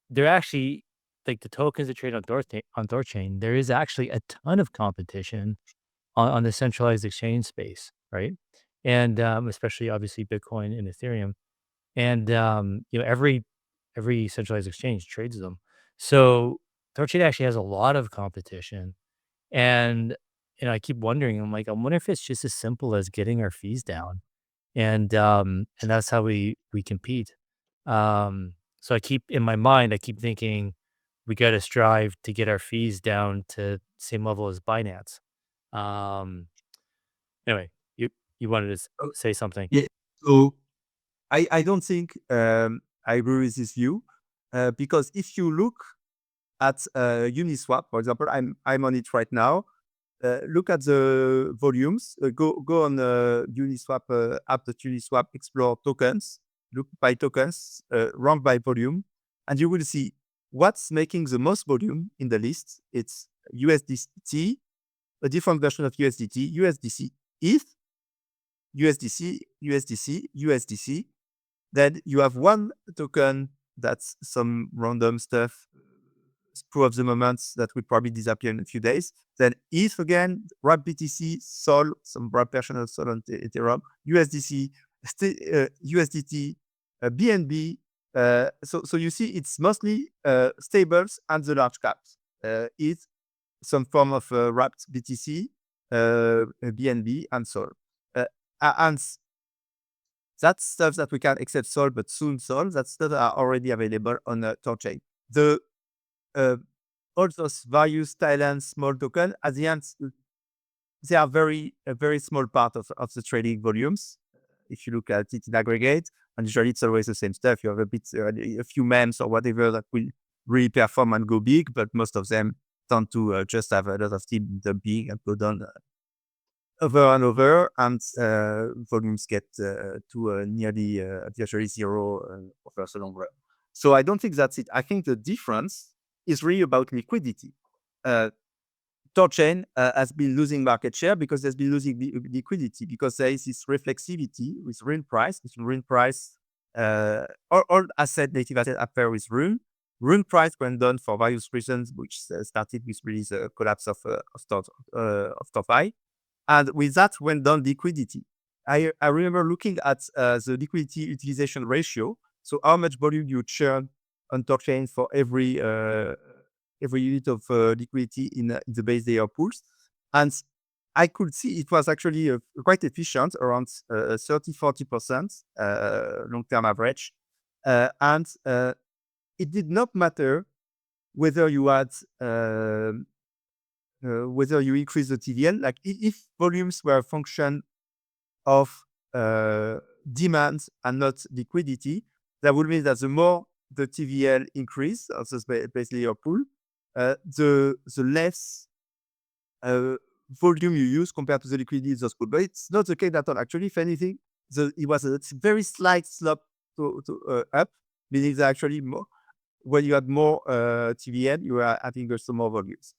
Speaker 2: they're actually like the tokens that trade on THORChain, there is actually a ton of competition on the centralized exchange space, right? And especially obviously Bitcoin and Ethereum. And every centralized exchange trades them. So THORChain actually has a lot of competition. And I keep wondering, I wonder if it's just as simple as getting our fees down. And that's how we compete. So I keep in my mind, I keep thinking we got to strive to get our fees down to same level as Binance. Um, anyway, you wanted to say something.
Speaker 3: Yeah. So I don't think I agree with this view because if you look at Uniswap, for example, I'm on it right now. Look at the volumes. Go on Uniswap app. That Uniswap explore tokens. Look by tokens, rank by volume, and you will see what's making the most volume in the list. It's USDT, a different version of USDT, USDC, ETH, USDC. Then you have one token that's some random stuff, screw of the moments that will probably disappear in a few days. Then ETH again, wrap BTC, Sol, some wrap version of Sol on Ethereum, USDC, USDT, BNB, So you see, it's mostly stables and the large caps. It's some form of wrapped BTC, BNB, and Sol. And that's stuff that we can accept Sol, but soon Sol. That's stuff that are already available on THORChain. The all those various Thailand small token at the end, they are a very small part of the trading volumes. If you look at it in aggregate, and usually it's always the same stuff. You have a few memes or whatever that will really perform and go big, but most of them tend to just have a lot of team the big and go down over and over, and volumes get to nearly virtually zero over the long run. So I don't think that's it. I think the difference is really about liquidity. THORChain has been losing market share because there's been losing liquidity, because there is this reflexivity with real price. All native asset appear with Rune. Rune price went down for various reasons, which started with really the collapse of THORFi. And with that went down liquidity. I remember looking at the liquidity utilization ratio. So how much volume you churn on THORChain for every unit of liquidity in the base layer pools. And I could see it was actually quite efficient, around 30-40% long-term average. And it did not matter whether you had whether you increase the TVL. Like if volumes were a function of demand and not liquidity, that would mean that the more the TVL increase of the base layer pool, the less volume you use compared to the liquidity in those pool. But it's not the case at all. Actually, if anything, it was a very slight slope to up, meaning that actually more, when you had more TVL, you are having also more volumes.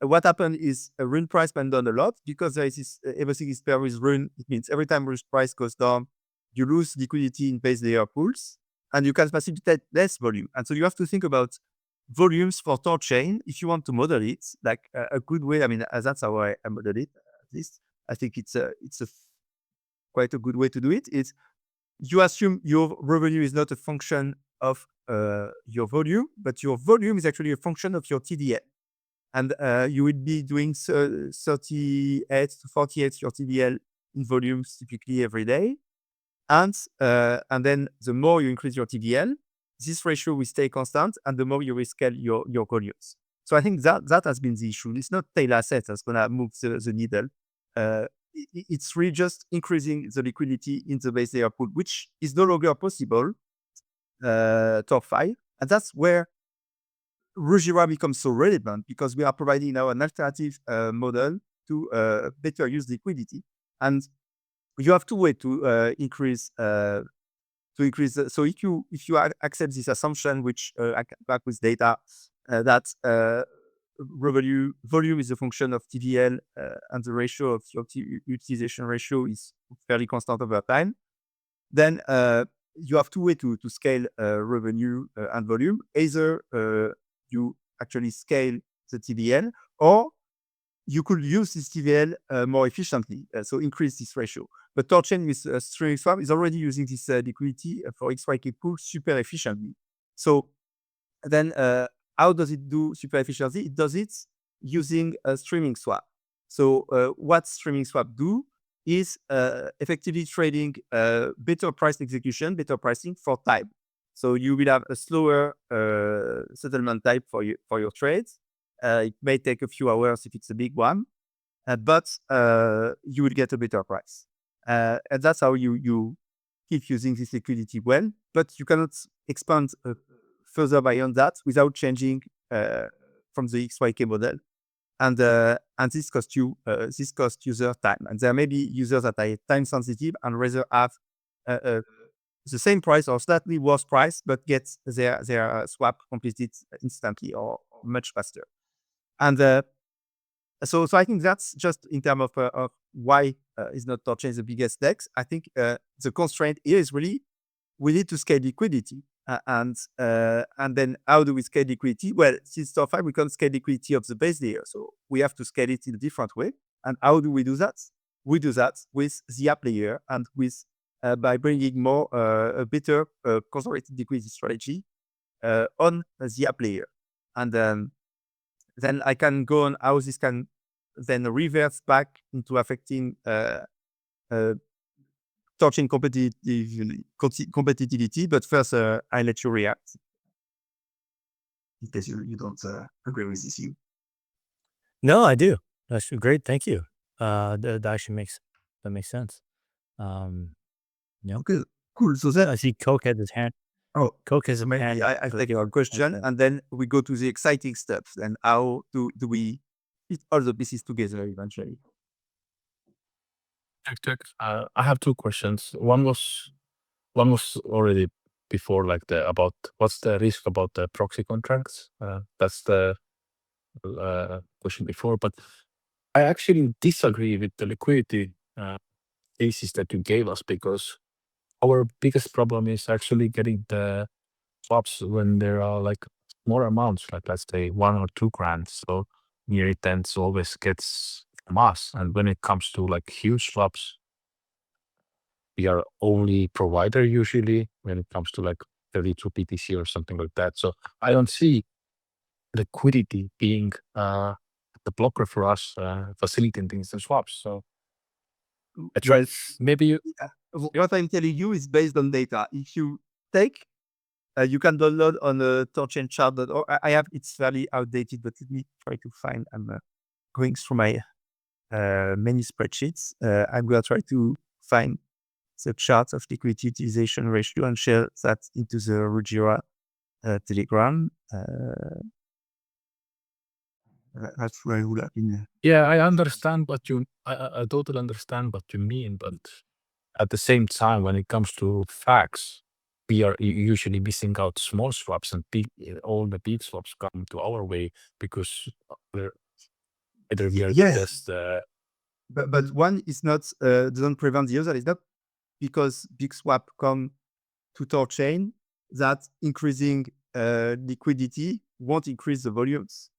Speaker 3: What happened is Rune price went down a lot because there is this, everything is paired with Rune. It means every time Rune price goes down, you lose liquidity in base layer pools, and you can facilitate less volume. And so you have to think about volumes for THORChain if you want to model it. Like a good way. I mean, that's how I model it. At least I think it's quite a good way to do it. Is you assume your revenue is not a function of your volume, but your volume is actually a function of your TDL. And you will be doing 38 to 48 your TDL in volumes typically every day. And then the more you increase your TDL, this ratio will stay constant, and the more you will scale your volumes. So I think that has been the issue. It's not tail asset that's going to move the needle. It's really just increasing the liquidity in the base layer pool, which is no longer possible THORFi. And that's where Rujira becomes so relevant, because we are providing now an alternative model to better use liquidity. And you have two ways to increase. So if you accept this assumption, which I come back with data that volume is a function of TVL, and the ratio of your utilization ratio is fairly constant over time, then you have two ways to scale revenue and volume. Either you actually scale the TVL, or you could use this TVL more efficiently, so increase this ratio. But THORChain with streaming swap is already using this liquidity for XYK pool super efficiently. So then how does it do super efficiently? It does it using a streaming swap. So what streaming swap do is effectively trading better price execution, better pricing for time. So you will have a slower settlement time for your trades. It may take a few hours if it's a big one, but you will get a better price. And that's how you keep using this liquidity well. But you cannot expand further beyond that without changing from the XYK model. And this costs user time. And there may be users that are time sensitive and rather have the same price or slightly worse price, but get their swap completed instantly or much faster. And so I think that's just in terms of why is not THORChain the biggest DEX. I think the constraint here is really we need to scale liquidity. And then how do we scale liquidity? Well, since THORFi, we can't scale liquidity of the base layer. So we have to scale it in a different way. And how do we do that? We do that with the app layer and with by bringing more a better conservative liquidity strategy on the app layer. And then I can go on how this can then reverse back into affecting THORChain competitivity. But first, I let you react in case you don't agree with this view.
Speaker 2: No, I do. That's great. Thank you. That actually makes sense. Yep.
Speaker 3: Okay, cool. So then
Speaker 2: I see Coke had his hand.
Speaker 3: Oh,
Speaker 2: Coke has
Speaker 3: so
Speaker 2: a
Speaker 3: maybe
Speaker 2: hand.
Speaker 3: I take your question,
Speaker 2: Okay.
Speaker 3: and then we go to the exciting steps. And how do we put all the pieces together eventually?
Speaker 4: Check. I have two questions. One was already before, like about what's the risk about the proxy contracts. That's the question before, but I actually disagree with the liquidity cases that you gave us, because our biggest problem is actually getting the swaps when there are like more amounts, like let's say 1 or 2 grand. So near it ends always gets mass, and when it comes to like huge swaps, we are only provider usually when it comes to like 32 BTC or something like that. So I don't see liquidity being the blocker for us facilitating instant swaps. So I try. Maybe you.
Speaker 3: What I'm telling you is based on data. If you take, you can download on the THORChain chart.org. I have, it's fairly outdated, but let me try to find. I'm going through my many spreadsheets. I'm going to try to find the chart of liquidity utilization ratio and share that into the Rujira Telegram. That's where I would have been.
Speaker 4: Yeah, I understand what you. I totally understand what you mean, but at the same time, when it comes to facts, we are usually missing out small swaps, and all the big swaps come to our way because either we are
Speaker 3: Yes.
Speaker 4: just.
Speaker 3: But one is not doesn't prevent the other. It's not because big swap come to THORChain that increasing liquidity won't increase the volumes.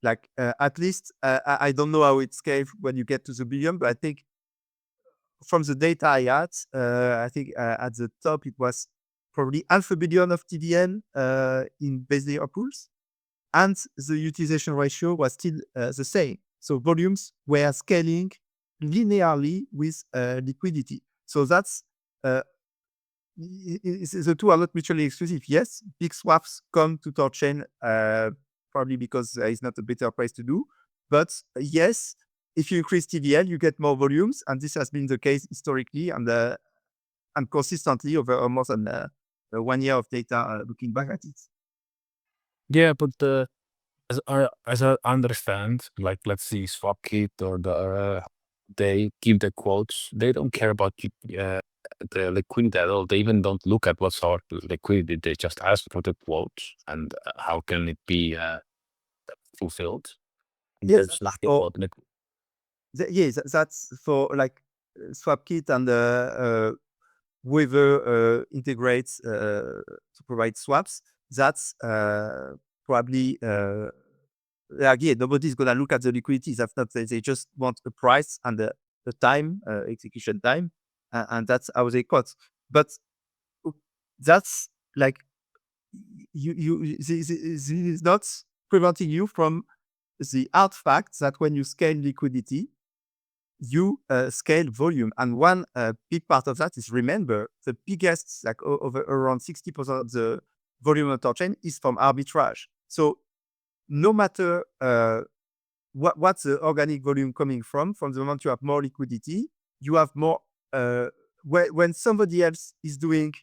Speaker 3: Like at least I don't know how it scales when you get to the billion, but I think from the data I had, I think at the top it was probably 500 million of TVL in base layer pools, and the utilization ratio was still the same. So volumes were scaling linearly with liquidity. So that's the two are not mutually exclusive. Yes, big swaps come to THORChain probably because it's not a better place to do. But yes, if you increase TVL, you get more volumes, and this has been the case historically and consistently over more than 1 year of data looking back at it.
Speaker 4: Yeah, but as I understand, like let's see SwapKit or they give the quotes. They don't care about the liquidity at all. They even don't look at what's our liquidity. They just ask for the quotes and how can it be fulfilled.
Speaker 3: Yes,
Speaker 4: There's nothing
Speaker 3: or
Speaker 4: about
Speaker 3: yes, that's for like SwapKit and whoever integrates to provide swaps. That's probably again, nobody's gonna look at the liquidity. That's not, they just want the price and the time, execution time, and that's how they quote. But that's like this is not preventing you from the hard fact that when you scale liquidity, you scale volume. And one big part of that is, remember, the biggest, like over around 60% of the volume of THORChain is from arbitrage. So no matter what's the organic volume coming from the moment you have more liquidity, you have more, when somebody else is doing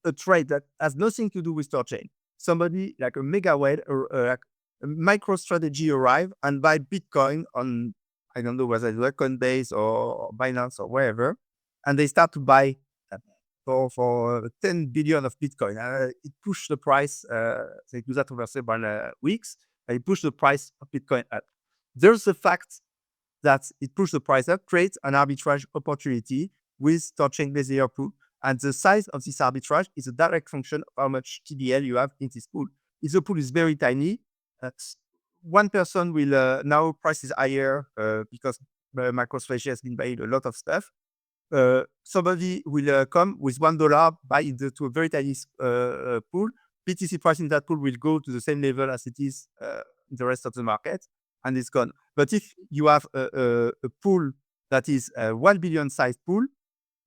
Speaker 3: a trade that has nothing to do with THORChain, somebody like a mega whale or like a micro strategy arrive and buy Bitcoin on, I don't know whether it's Coinbase or Binance or wherever, and they start to buy for 10 billion of Bitcoin. It pushed the price, they do that over several weeks, and it pushed the price of Bitcoin up. There's the fact that it pushed the price up, creates an arbitrage opportunity with THORChain base layer pool. And the size of this arbitrage is a direct function of how much TVL you have in this pool. If the pool is very tiny, one person will now price is higher because MicroStrategy has been buying a lot of stuff. somebody will come with $1, buy into a very tiny pool. BTC price in that pool will go to the same level as it is in the rest of the market, and it's gone. But if you have a pool that is a 1 billion size pool,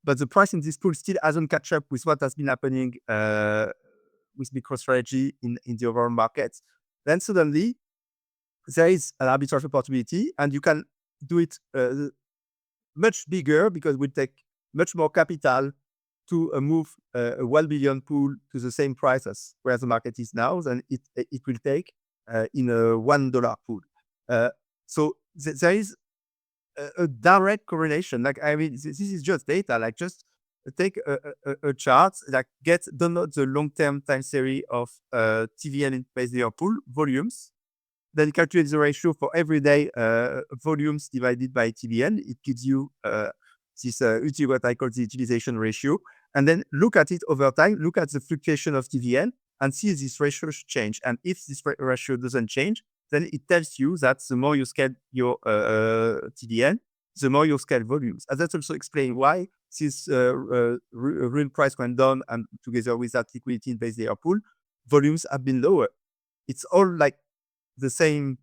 Speaker 3: but the price in this pool still hasn't catch up with what has been happening with MicroStrategy in the overall market, then suddenly there is an arbitrage opportunity, and you can do it much bigger because it will take much more capital to move a 1 billion pool to the same price as where the market is now than it will take in a $1 pool. So there is a direct correlation. Like, I mean, this is just data. Like, just take a chart, like download the long-term time series of TVN in base layer pool volumes, then calculate the ratio for everyday volumes divided by TVN. It gives you this what I call the utilization ratio, and then look at it over time. Look at the fluctuation of TVN and see if this ratio should change. And if this ratio doesn't change, then it tells you that the more you scale your TVN, the more you scale volumes. And that also explains why this real price went down, and together with that liquidity in base layer pool, volumes have been lower. It's all like the same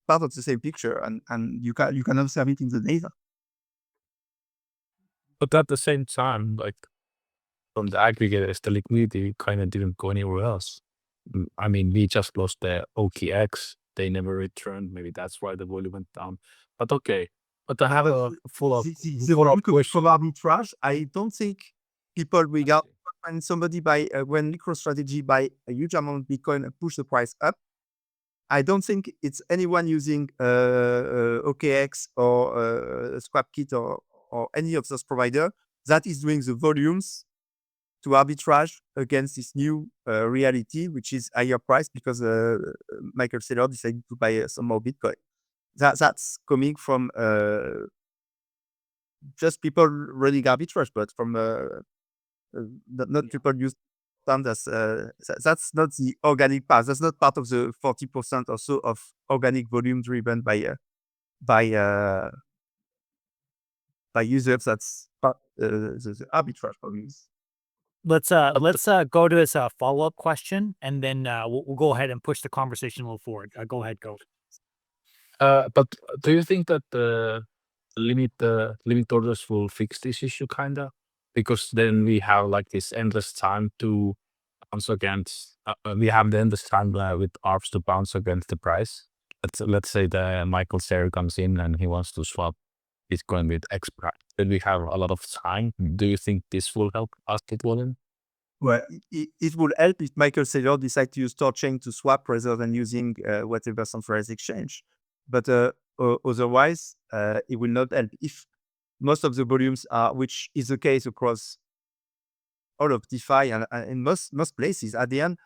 Speaker 3: part of the same picture, and you can observe it in the data.
Speaker 4: But at the same time, like from the aggregators, the liquidity kind of didn't go anywhere else. I mean, we just lost the OKX. They never returned. Maybe that's why the volume went down. But okay. But I have a follow-up question.
Speaker 3: From arbitrage, I don't think people will find somebody when MicroStrategy buy a huge amount of Bitcoin and push the price up. I don't think it's anyone using OKX or SwapKit or any of those providers that is doing the volumes to arbitrage against this new reality, which is higher price because Michael Saylor decided to buy some more Bitcoin. That's coming from just people running arbitrage, but from not people use as that's not the organic part. That's not part of the 40% or so of organic volume driven by users. That's part the arbitrage volumes.
Speaker 1: Let's go to this follow-up question, and then we'll go ahead and push the conversation a little forward. Go ahead, go.
Speaker 4: But do you think that the limit orders will fix this issue, kinda? Because then we have like this endless time to bounce against. We have the endless time with ARPs to bounce against the price. Let's say the Michael Saylor comes in and he wants to swap Bitcoin with X price. Then we have a lot of time. Do you think this will help us get volume?
Speaker 3: Well, it would help if Michael Saylor decides to use THORChain to swap rather than using whatever centralized exchange. But otherwise, it will not help. If most of the volumes are, which is the case across all of DeFi and in most places, at the end,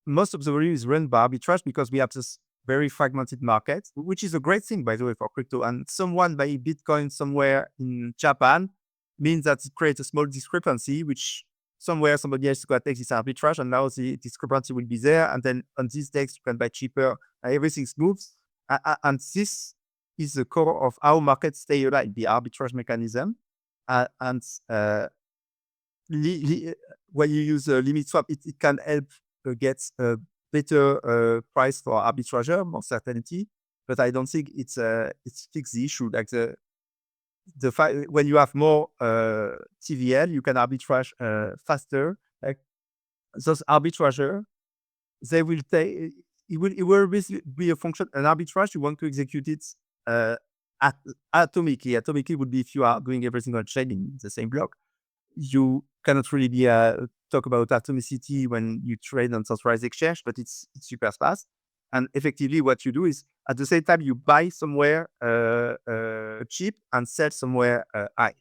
Speaker 3: most of the volume is run by arbitrage because we have this very fragmented market, which is a great thing, by the way, for crypto. And someone buying Bitcoin somewhere in Japan means that it creates a small discrepancy, which somewhere somebody else got takes this arbitrage, and now the discrepancy will be there. And then on these days, you can buy cheaper. Everything moves. And this is the core of how markets stay alive, the arbitrage mechanism. And when you use a limit swap, it can help get a better price for arbitrager, more certainty. But I don't think it's fixed the issue. Like when you have more TVL, you can arbitrage faster. Like those arbitrager, they will take. It will be a function, an arbitrage. You want to execute it atomically. Atomically would be if you are doing everything on chain in the same block. You cannot really talk about atomicity when you trade on centralized exchange, but it's super fast. And effectively, what you do is at the same time you buy somewhere cheap and sell somewhere high,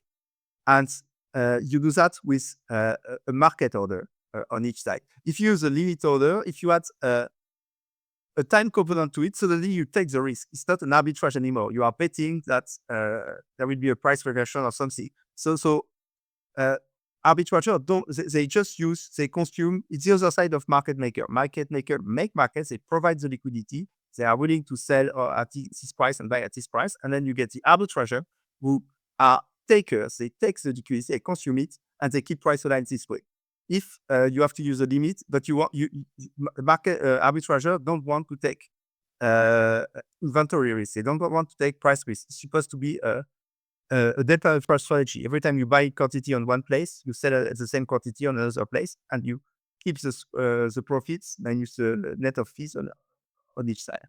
Speaker 3: and you do that with a market order on each side. If you use a limit order, if you add a time component to it, suddenly you take the risk. It's not an arbitrage anymore. You are betting that there will be a price reversion or something. So arbitrageurs they consume. It's the other side of market maker. Market maker make markets. They provide the liquidity. They are willing to sell at this price and buy at this price, and then you get the arbitrager who are takers. They take the liquidity, they consume it, and they keep price aligned this way. If you have to use a limit, but market arbitrageurs don't want to take inventory risk. They don't want to take price risk. It's supposed to be a delta price strategy. Every time you buy quantity on one place, you sell at the same quantity on another place, and you keep the profits minus the net of fees on each side.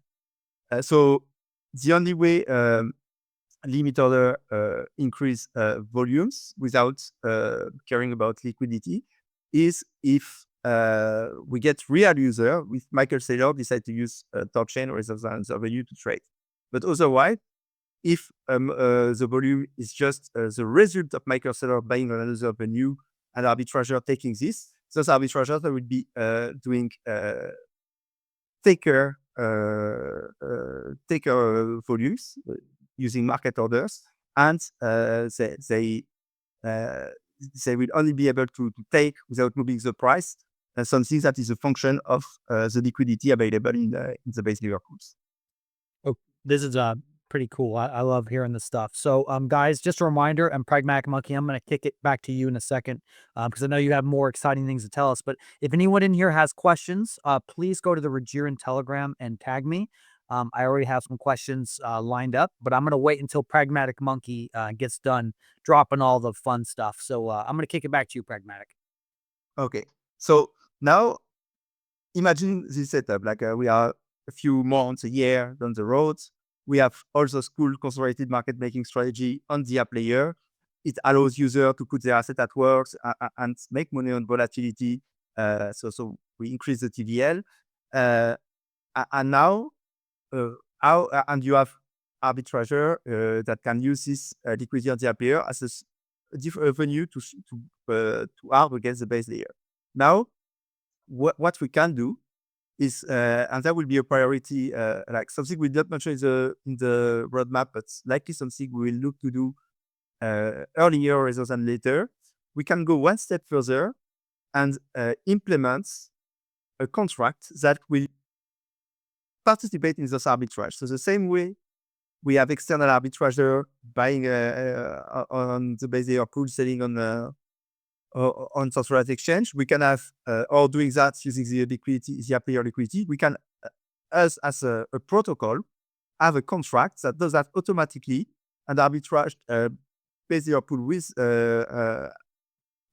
Speaker 3: So the only way limit order increase volumes without caring about liquidity is if we get real user with Michael Saylor decide to use THORChain or other venue to trade. But otherwise, if the volume is just the result of Michael Saylor buying on another venue and arbitrager taking this, those arbitrageurs will be doing taker volumes using market orders, and they will only be able to take without moving the price, something that is a function of the liquidity available in the base layer pools.
Speaker 1: Oh, this is pretty cool. I love hearing this stuff. So, guys, just a reminder, and Pragmatic Monkey, I'm going to kick it back to you in a second because I know you have more exciting things to tell us. But if anyone in here has questions, please go to the Rujira and Telegram and tag me. I already have some questions lined up, but I'm going to wait until Pragmatic Monkey gets done dropping all the fun stuff. So I'm going to kick it back to you, Pragmatic.
Speaker 3: Okay. So now imagine this setup, like we are a few months, a year down the road. We have also cool concentrated market making strategy on the app layer. It allows users to put their asset at work and make money on volatility. So we increase the TVL. And now, and you have arbitrager that can use this liquidity on the app layer as a different venue to arb against the base layer. Now, what we can do is, and that will be a priority, like something we did not mention in the roadmap, but likely something we will look to do earlier rather than later. We can go one step further and implement a contract that will participate in this arbitrage. So the same way we have external arbitrager buying on the base layer pool, selling on centralized exchange, we can have or doing that using the liquidity, the app layer liquidity. We can, as a protocol, have a contract that does that automatically and arbitrage base layer pool with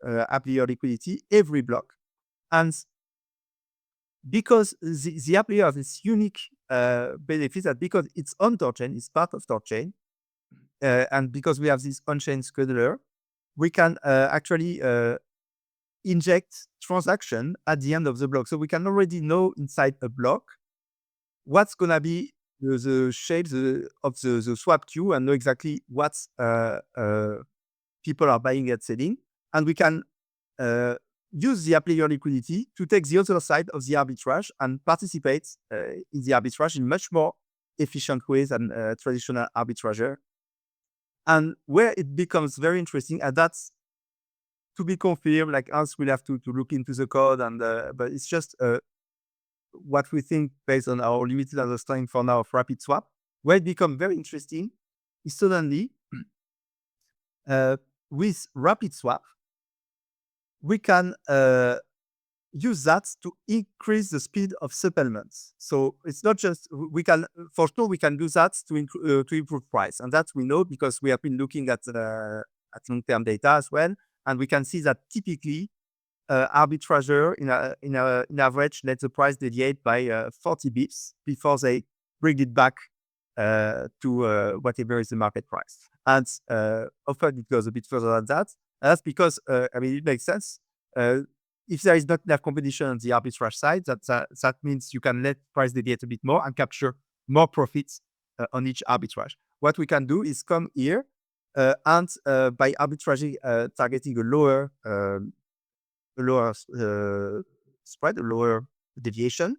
Speaker 3: app layer liquidity every block. And because the app layer has this unique benefit that because it's on THORChain, it's part of THORChain, and because we have this on-chain scheduler, we can actually inject transaction at the end of the block. So we can already know inside a block what's going to be the shape of the swap queue and know exactly what people are buying and selling. And we can use the app layer liquidity to take the other side of the arbitrage and participate in the arbitrage in much more efficient ways than traditional arbitrager. And where it becomes very interesting, and that's to be confirmed, like us, we'll have to look into the code, and but it's just what we think based on our limited understanding for now of rapid swap. Where it becomes very interesting is suddenly with rapid swap, we can use that to increase the speed of settlements. So it's not just, we can, for sure, we can do that to improve price. And that we know because we have been looking at long-term data as well. And we can see that typically arbitrager in average let the price deviate by 40 bips before they bring it back to whatever is the market price. And often it goes a bit further than that. And that's because, I mean, it makes sense. If there is not enough competition on the arbitrage side, that means you can let price deviate a bit more and capture more profits on each arbitrage. What we can do is come here and by arbitraging, targeting a lower spread, a lower deviation,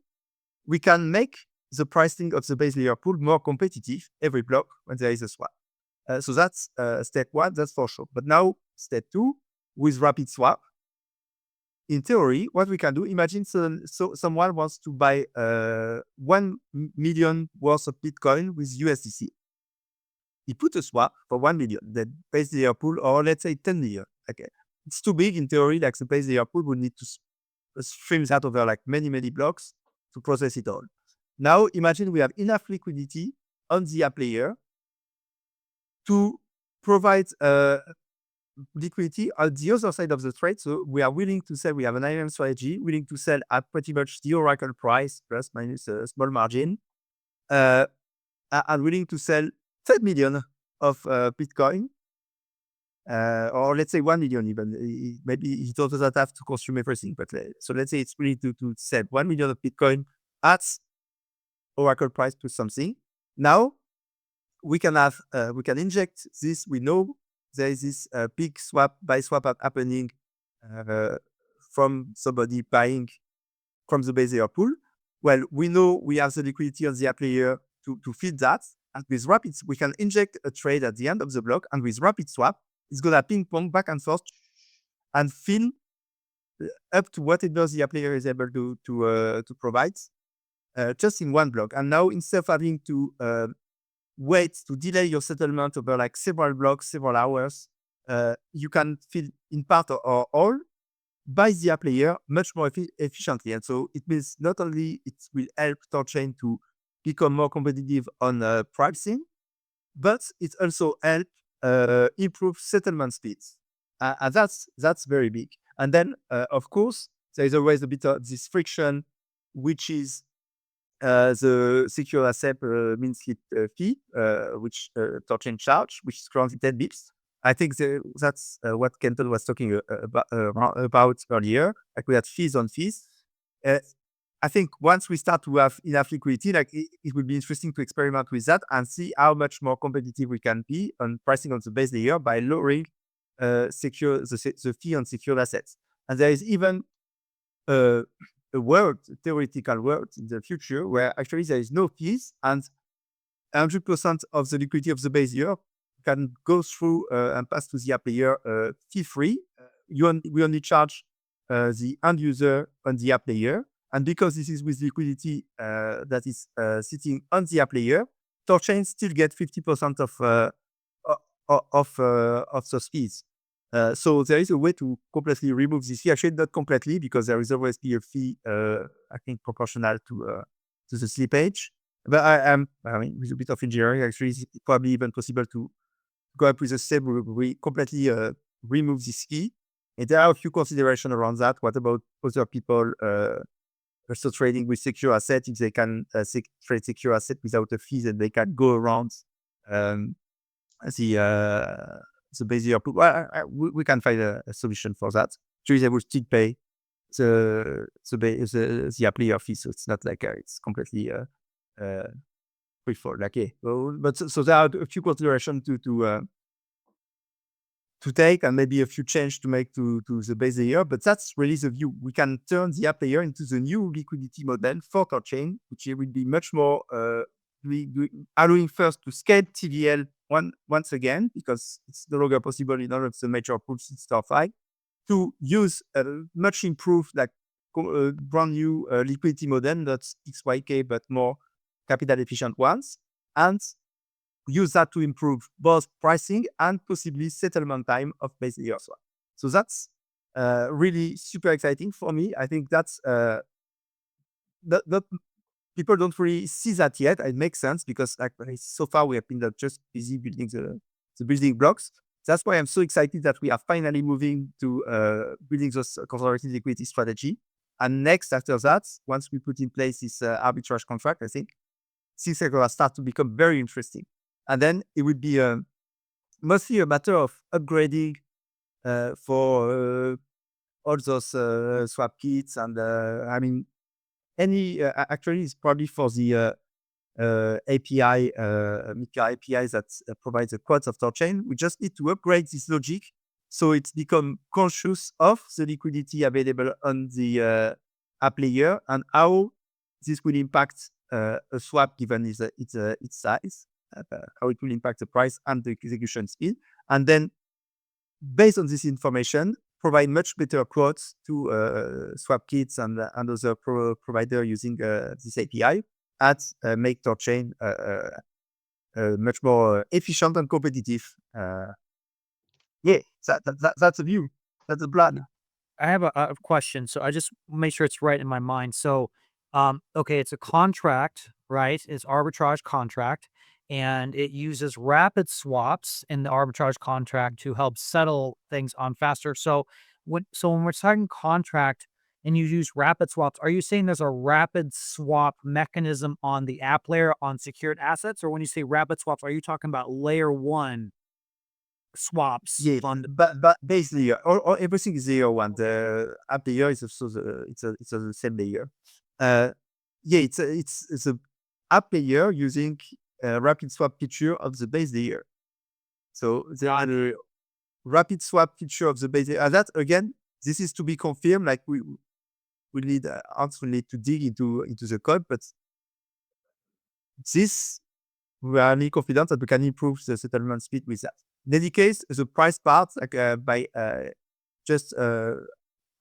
Speaker 3: we can make the pricing of the base layer pool more competitive every block when there is a swap. So that's step one, that's for sure. But now step two, with rapid swap, in theory, what we can do, imagine someone wants to buy 1 million worth of Bitcoin with USDC. he put a swap for 1 million, the base layer pool, or let's say 10 million. Okay, it's too big in theory. Like the base layer pool would need to stream that over like many blocks to process it all. Now imagine we have enough liquidity on the app layer to provide liquidity on the other side of the trade. So we are willing to sell, we have an IM strategy, willing to sell at pretty much the Oracle price plus minus a small margin, and willing to sell 10 million of Bitcoin, or let's say 1 million even. Maybe he doesn't have to consume everything, but so let's say it's willing to sell 1 million of Bitcoin at Oracle price plus something. Now we can have, we can inject this. We know there is this big buy swap happening from somebody buying from the base layer pool. Well, we know we have the liquidity on the app layer to feed that. And with Rapid, we can inject a trade at the end of the block. And with Rapid Swap, it's going to ping pong back and forth and fill up to whatever the app layer is able to provide just in one block. And now instead of having to wait to delay your settlement over like several blocks, several hours, you can fill in part or all by the app layer much more efficiently. And so it means not only it will help THORChain to become more competitive on pricing, but it also help improve settlement speeds. And that's very big. And then, of course, there is always a bit of this friction, which is the secure asset mean slip fee, which THORChain charge, which is currently 10 bips. I think that's what Kenton was talking about earlier. Like we had fees on fees. I think once we start to have enough liquidity, like it would be interesting to experiment with that and see how much more competitive we can be on pricing on the base layer by lowering the fee on secure assets. And there is even a theoretical world in the future where actually there is no fees and 100% of the liquidity of the base layer can go through and pass to the app layer fee free. We only charge the end user on the app layer. And because this is with liquidity that is sitting on the app layer, THORChain still get 50% of those fees. So there is a way to completely remove this fee. Actually, not completely, because there is always be a fee, I think, proportional to the slippage. But I mean, with a bit of engineering, actually, it's probably even possible to go up with the same. We completely remove this fee. And there are a few considerations around that. What about other people also trading with secure asset? If they can trade secure asset without a fee, then they can go around the base layer pool. Well, we can find a solution for that. Actually, they will still pay the app layer fee, so it's not like it's completely free for like but so there are a few considerations to take and maybe a few changes to make to the base layer, but that's really the view. We can turn the app layer into the new liquidity model for THORChain, which will be much more allowing first to scale TVL once again, because it's no longer possible in all of the major pools in StarFi, to use a much improved, like brand new liquidity model, not XYK, but more capital efficient ones, and use that to improve both pricing and possibly settlement time of base layer swap. So that's really super exciting for me. I think that's that people don't really see that yet. It makes sense because like so far we have been just busy building the building blocks. That's why I'm so excited that we are finally moving to building those conservative liquidity strategy. And next, after that, once we put in place this arbitrage contract, I think things are going to start to become very interesting. And then it would be mostly a matter of upgrading for all those swap kits. And I mean, actually, it's probably for the API, Mika API that provides the quotes of THORChain. We just need to upgrade this logic so it's become conscious of the liquidity available on the app layer and how this will impact a swap given its size, how it will impact the price and the execution speed. And then based on this information, provide much better quotes to swap kits and other provider using this API at make THORChain much more efficient and competitive. Yeah, that's a view. That's a plan.
Speaker 1: I have a question, so I just make sure it's right in my mind. So, okay, it's a contract, right? It's arbitrage contract, and it uses rapid swaps in the arbitrage contract to help settle things on faster. So when we're talking contract and you use rapid swaps, are you saying there's a rapid swap mechanism on the app layer on secured assets, or when you say rapid swaps, are you talking about layer one swaps
Speaker 3: Yeah,
Speaker 1: on?
Speaker 3: but base layer, or everything is layer one. The app layer is also it's the same layer. Yeah, it's a app layer using a rapid swap feature of the base layer. So there are the rapid swap feature of the base layer. And that again, this is to be confirmed. Like we need we need to dig into the code, but this we are really confident that we can improve the settlement speed with that. In any case, the price part, like by just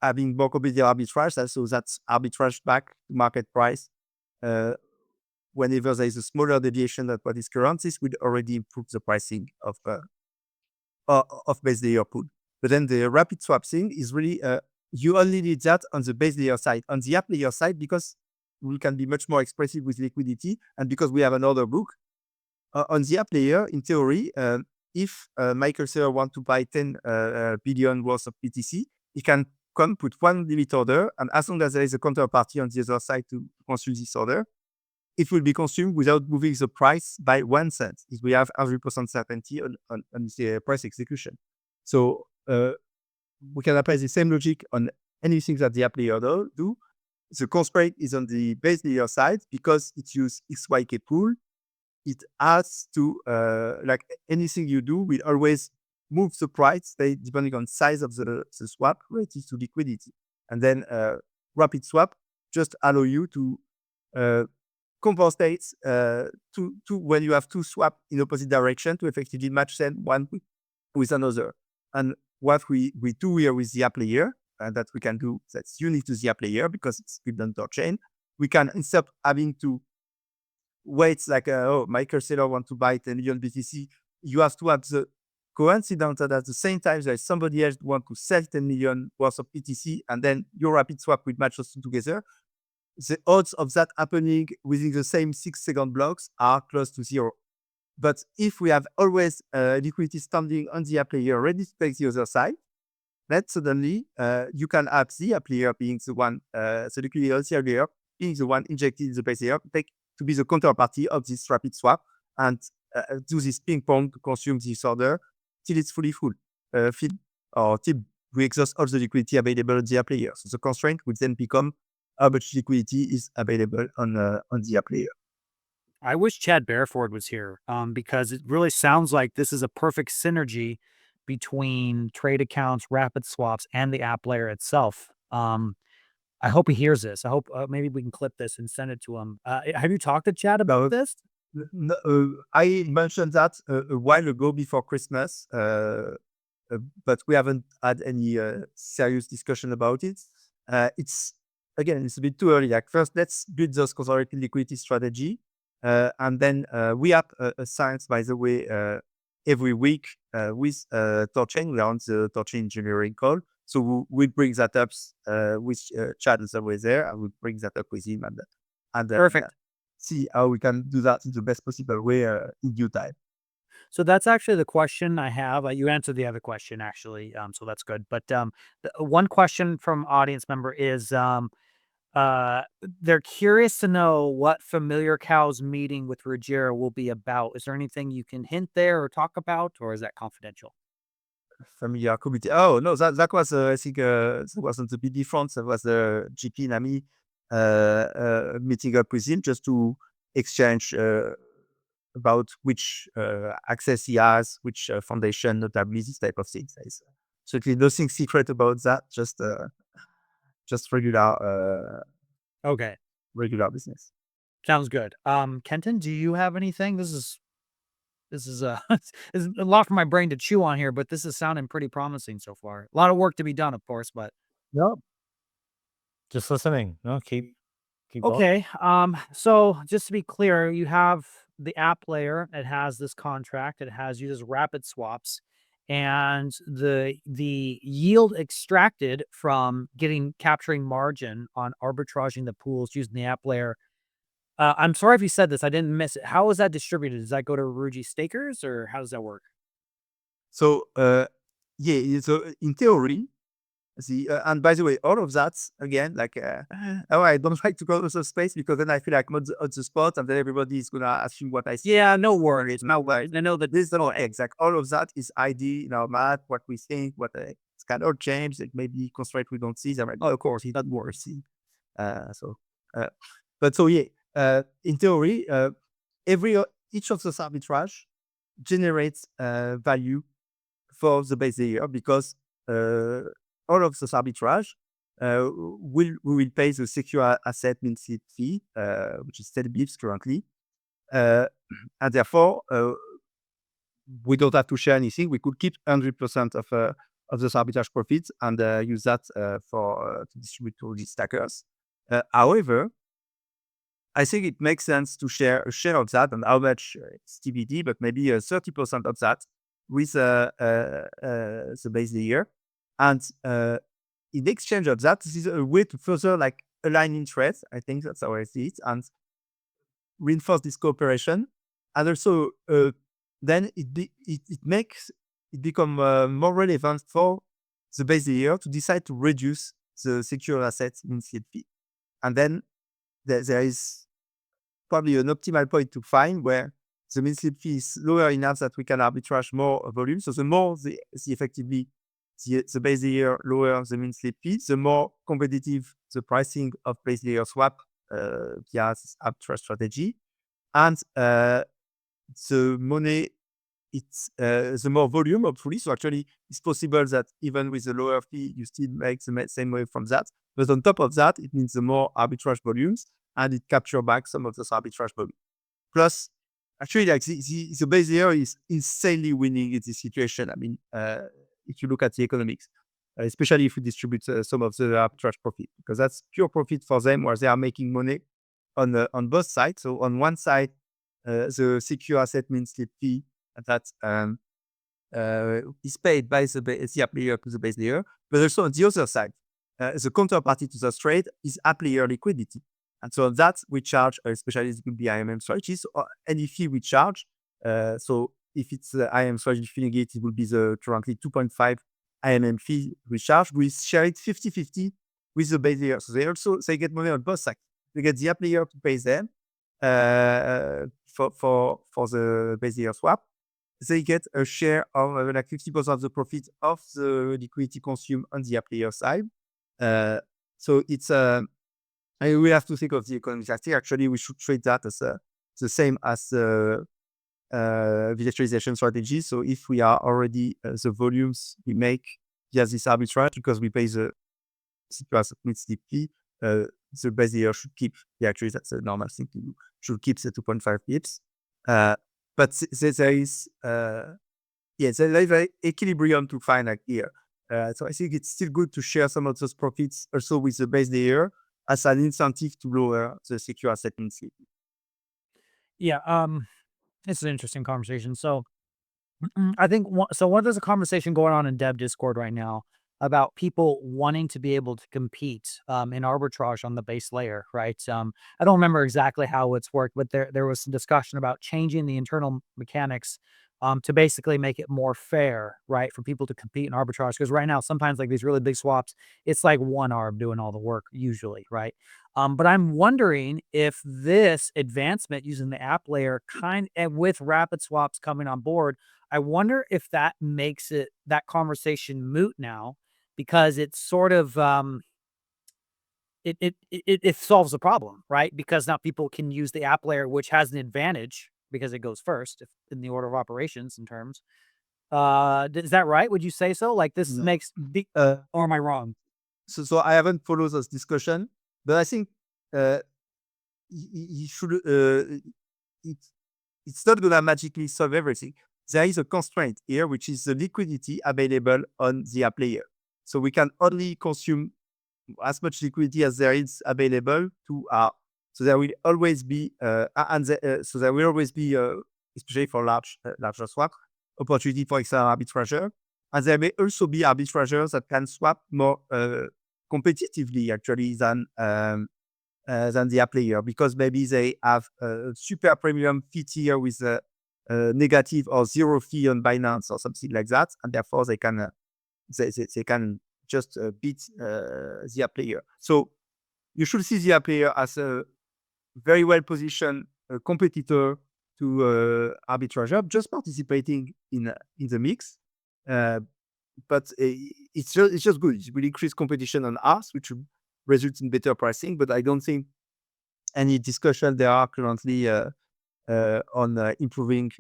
Speaker 3: having more competitive arbitrage, so that's arbitrage back to market price. Whenever there is a smaller deviation than what is current, this would already improve the pricing of base layer pool. But then the rapid swap thing is really you only need that on the base layer side. On the app layer side, because we can be much more expressive with liquidity, and because we have another book on the app layer, in theory, if Michael Saylor want to buy 10 billion worth of BTC, he can come put one limit order, and as long as there is a counterparty on the other side to consume this order, it will be consumed without moving the price by 1 cent. If we have 100% certainty on the price execution. So we can apply the same logic on anything that the app layer do. The constraint is on the base layer side because it uses XYK pool. It has to, like anything you do, will always move the price depending on size of the swap relative to liquidity. And then rapid swap just allow you to compensate to when you have two swap in opposite direction to effectively match them one with another. And what we do here with the app layer, and that we can do that's unique to the app layer because it's built on THORChain, we can, instead of having to wait like, Michael Saylor want to buy 10 million BTC, you have to have the coincidence that at the same time there's somebody else want to sell 10 million worth of BTC, and then your rapid swap will match those two together. The odds of that happening within the same 6-second blocks are close to zero. But if we have always liquidity standing on the app layer ready to take the other side, then suddenly you can have the app layer being the one, the liquidity on the app layer being the one injected in the base layer to be the counterparty of this rapid swap and do this ping pong to consume this order till it's fully filled, or till we exhaust all the liquidity available on the app layer. So the constraint would then become how much liquidity is available on the app layer.
Speaker 1: I wish Chad Bareford was here because it really sounds like this is a perfect synergy between trade accounts, rapid swaps, and the app layer itself. I hope he hears this. I hope maybe we can clip this and send it to him. Have you talked to Chad about this?
Speaker 3: I mentioned that a while ago before Christmas, but we haven't had any serious discussion about it. It's a bit too early. Like first, let's build those conservative liquidity strategy, and then we have a science, by the way, every week with THORChain. We are on the THORChain engineering call, so we'll bring that up with Chad is always there, and we'll bring that up with him and
Speaker 1: Perfect.
Speaker 3: see how we can do that in the best possible way in due time.
Speaker 1: So that's actually the question I have. You answered the other question actually, so that's good. But the one question from audience member is they're curious to know what Familiar Cow's meeting with Rujira will be about. Is there anything you can hint there or talk about, or is that confidential?
Speaker 3: Familiar committee. Oh no, that was I think that wasn't the BD front. That was the GP Nami meeting up with him just to exchange about which access he has, which foundation, notably this type of things. There's certainly nothing secret about that. Just
Speaker 1: Okay,
Speaker 3: regular business.
Speaker 1: sounds good. Kenton, do you have anything? This is this is a lot for my brain to chew on here, but this is sounding pretty promising so far. A lot of work to be done, of course, but
Speaker 2: No, just listening. No, keep going.
Speaker 1: okay. So just to be clear, you have the app layer, it has this contract, it uses rapid swaps, and the yield extracted from capturing margin on arbitraging the pools using the app layer. I'm sorry if you said this, I didn't miss it. How is that distributed? Does that go to Ruji stakers, or how does that work?
Speaker 3: So yeah, so in theory, and by the way, all of that again, like oh, I don't like to go to the space because then I feel like I'm on the spot, and then everybody is gonna assume what I say.
Speaker 1: Yeah, no worries.
Speaker 3: Now, I
Speaker 1: know that
Speaker 3: this is not exact. All of that is ID in our math, what we think, what it's kind of change. It may be constraint we don't see. They're like, oh, of course, it's not worth see. So, but so yeah, in theory, each of those arbitrage generates value for the base layer because all of those arbitrage we will pay the secure asset min seed fee, which is 10 bips currently, and therefore we don't have to share anything. We could keep 100% of those arbitrage profits and use that for to distribute to these stackers. However, I think it makes sense to share a share of that, and how much it's TBD, but maybe 30% of that with the base layer. And in exchange of that, this is a way to further like align interests. I think that's how I see it, and reinforce this cooperation. And also, then it makes it become more relevant for the base layer to decide to reduce the secure assets in CLP. And then there is probably an optimal point to find where the min slip fee is lower enough that we can arbitrage more volume. So the more the effectively the base layer lower the min slip fee, the more competitive the pricing of base layer swap via this arbitrage strategy. And the money, it's the more volume, hopefully. So actually, it's possible that even with the lower fee, you still make the same money from that. But on top of that, it means the more arbitrage volumes, and it capture back some of those arbitrage volume. Plus, actually, like the base layer is insanely winning in this situation. I mean, if you look at the economics, especially if you distribute some of the arbitrage profit, because that's pure profit for them, where they are making money on both sides. So on one side, the secure asset min slip fee that is paid by the app layer to the base layer, but also on the other side, the counterparty to the trade is app layer liquidity. And so that we charge, especially it could be IMM strategies, or any fee we charge. So if it's the IMM strategy filling it will be the currently 2.5 IMM fee we charge. We share it 50-50 with the base layer. So they get money on both sides. They get the app layer to pay them for the base layer swap. They get a share of like 50% of the profit of the liquidity consumed on the app layer side. So it's we have to think of the economics. I think actually we should treat that as the same as virtualization strategy. So if we are already the volumes we make via this arbitrage, because we pay the mid-slip fee, the base layer should keep. Yeah, actually that's a normal thing to do. Should keep the 2.5 pips. But there is there is an equilibrium to find like here. So I think it's still good to share some of those profits also with the base layer as an incentive to lower the secure asset min slip.
Speaker 1: Yeah, it's an interesting conversation. So I think there's a conversation going on in Dev Discord right now about people wanting to be able to compete in arbitrage on the base layer, right? I don't remember exactly how it's worked, but there was some discussion about changing the internal mechanics to basically make it more fair, right, for people to compete in arbitrage. Because right now, sometimes like these really big swaps, it's like one arb doing all the work usually, right? But I'm wondering if this advancement using the app layer and with rapid swaps coming on board, I wonder if that makes that conversation moot now, because it's sort of it solves the problem, right? Because now people can use the app layer, which has an advantage because it goes first in the order of operations in terms. Is that right? Would you say so? Like this
Speaker 3: No.
Speaker 1: makes big, or am I wrong?
Speaker 3: So I haven't followed this discussion, but I think you should. It's not gonna magically solve everything. There is a constraint here, which is the liquidity available on the app layer. So we can only consume as much liquidity as there is available to our So there will always be, so there will always be, especially for larger swap, opportunity for external arbitrager. And there may also be arbitrageurs that can swap more competitively actually than the app player, because maybe they have a super premium fee tier with a negative or zero fee on Binance or something like that, and therefore they can they can just beat the app player. So you should see the app player as a very well positioned competitor to arbitrage, just participating in the mix. But it's just good. It will increase competition on us, which will result in better pricing. But I don't think any discussion there are currently on improving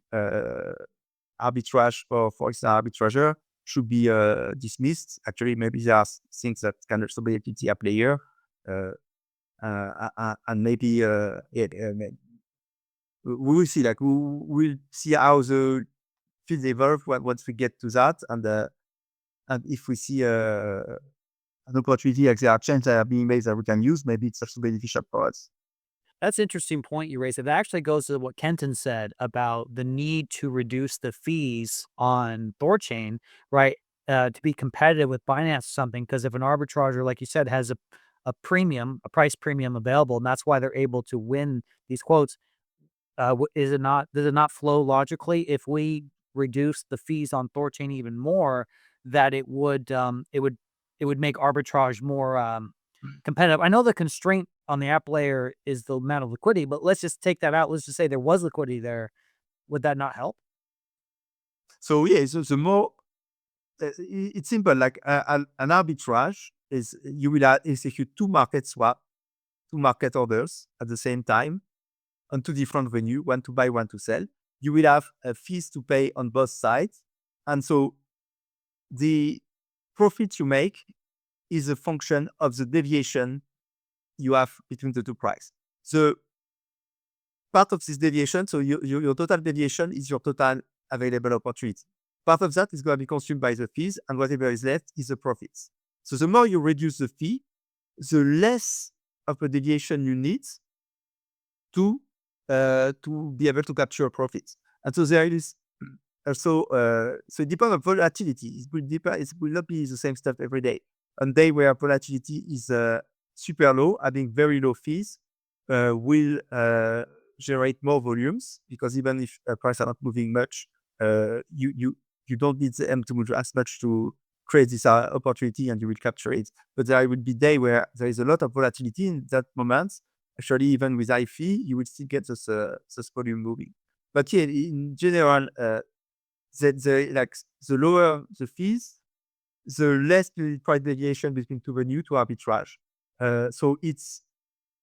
Speaker 3: arbitrage for external arbitrager should be dismissed. Actually, maybe there are things that can also benefit the app player, and maybe we will see. Like we'll see how the field evolve once we get to that, and if we see an opportunity like there are changes that are being made that we can use, maybe it's also beneficial for us.
Speaker 1: That's an interesting point you raised. It actually goes to what Kenton said about the need to reduce the fees on THORChain, right? To be competitive with Binance or something. Because if an arbitrager, like you said, has a premium, a price premium available, and that's why they're able to win these quotes, does it not flow logically if we reduce the fees on THORChain even more, that it would make arbitrage more competitive? I know the constraint on the app layer is the amount of liquidity, but let's just take that out. Let's just say there was liquidity there. Would that not help?
Speaker 3: So yeah, so the more it's simple. Like an arbitrage is you will execute two market orders at the same time on two different venues, one to buy, one to sell. You will have fees to pay on both sides, and so the profit you make is a function of the deviation you have between the two prices. So part of this deviation, so your total deviation is your total available opportunity. Part of that is going to be consumed by the fees, and whatever is left is the profits. So the more you reduce the fee, the less of a deviation you need to be able to capture profits. And so there is also, so it depends on volatility. It will not be the same stuff every day. On day where volatility is super low, having very low fees will generate more volumes, because even if prices are not moving much, you don't need them to move as much to create this opportunity, and you will capture it. But there will be day where there is a lot of volatility in that moment. Actually, even with high fee, you will still get this volume moving. But yeah, in general, the lower the fees, the less the price deviation between two venues to arbitrage. So it's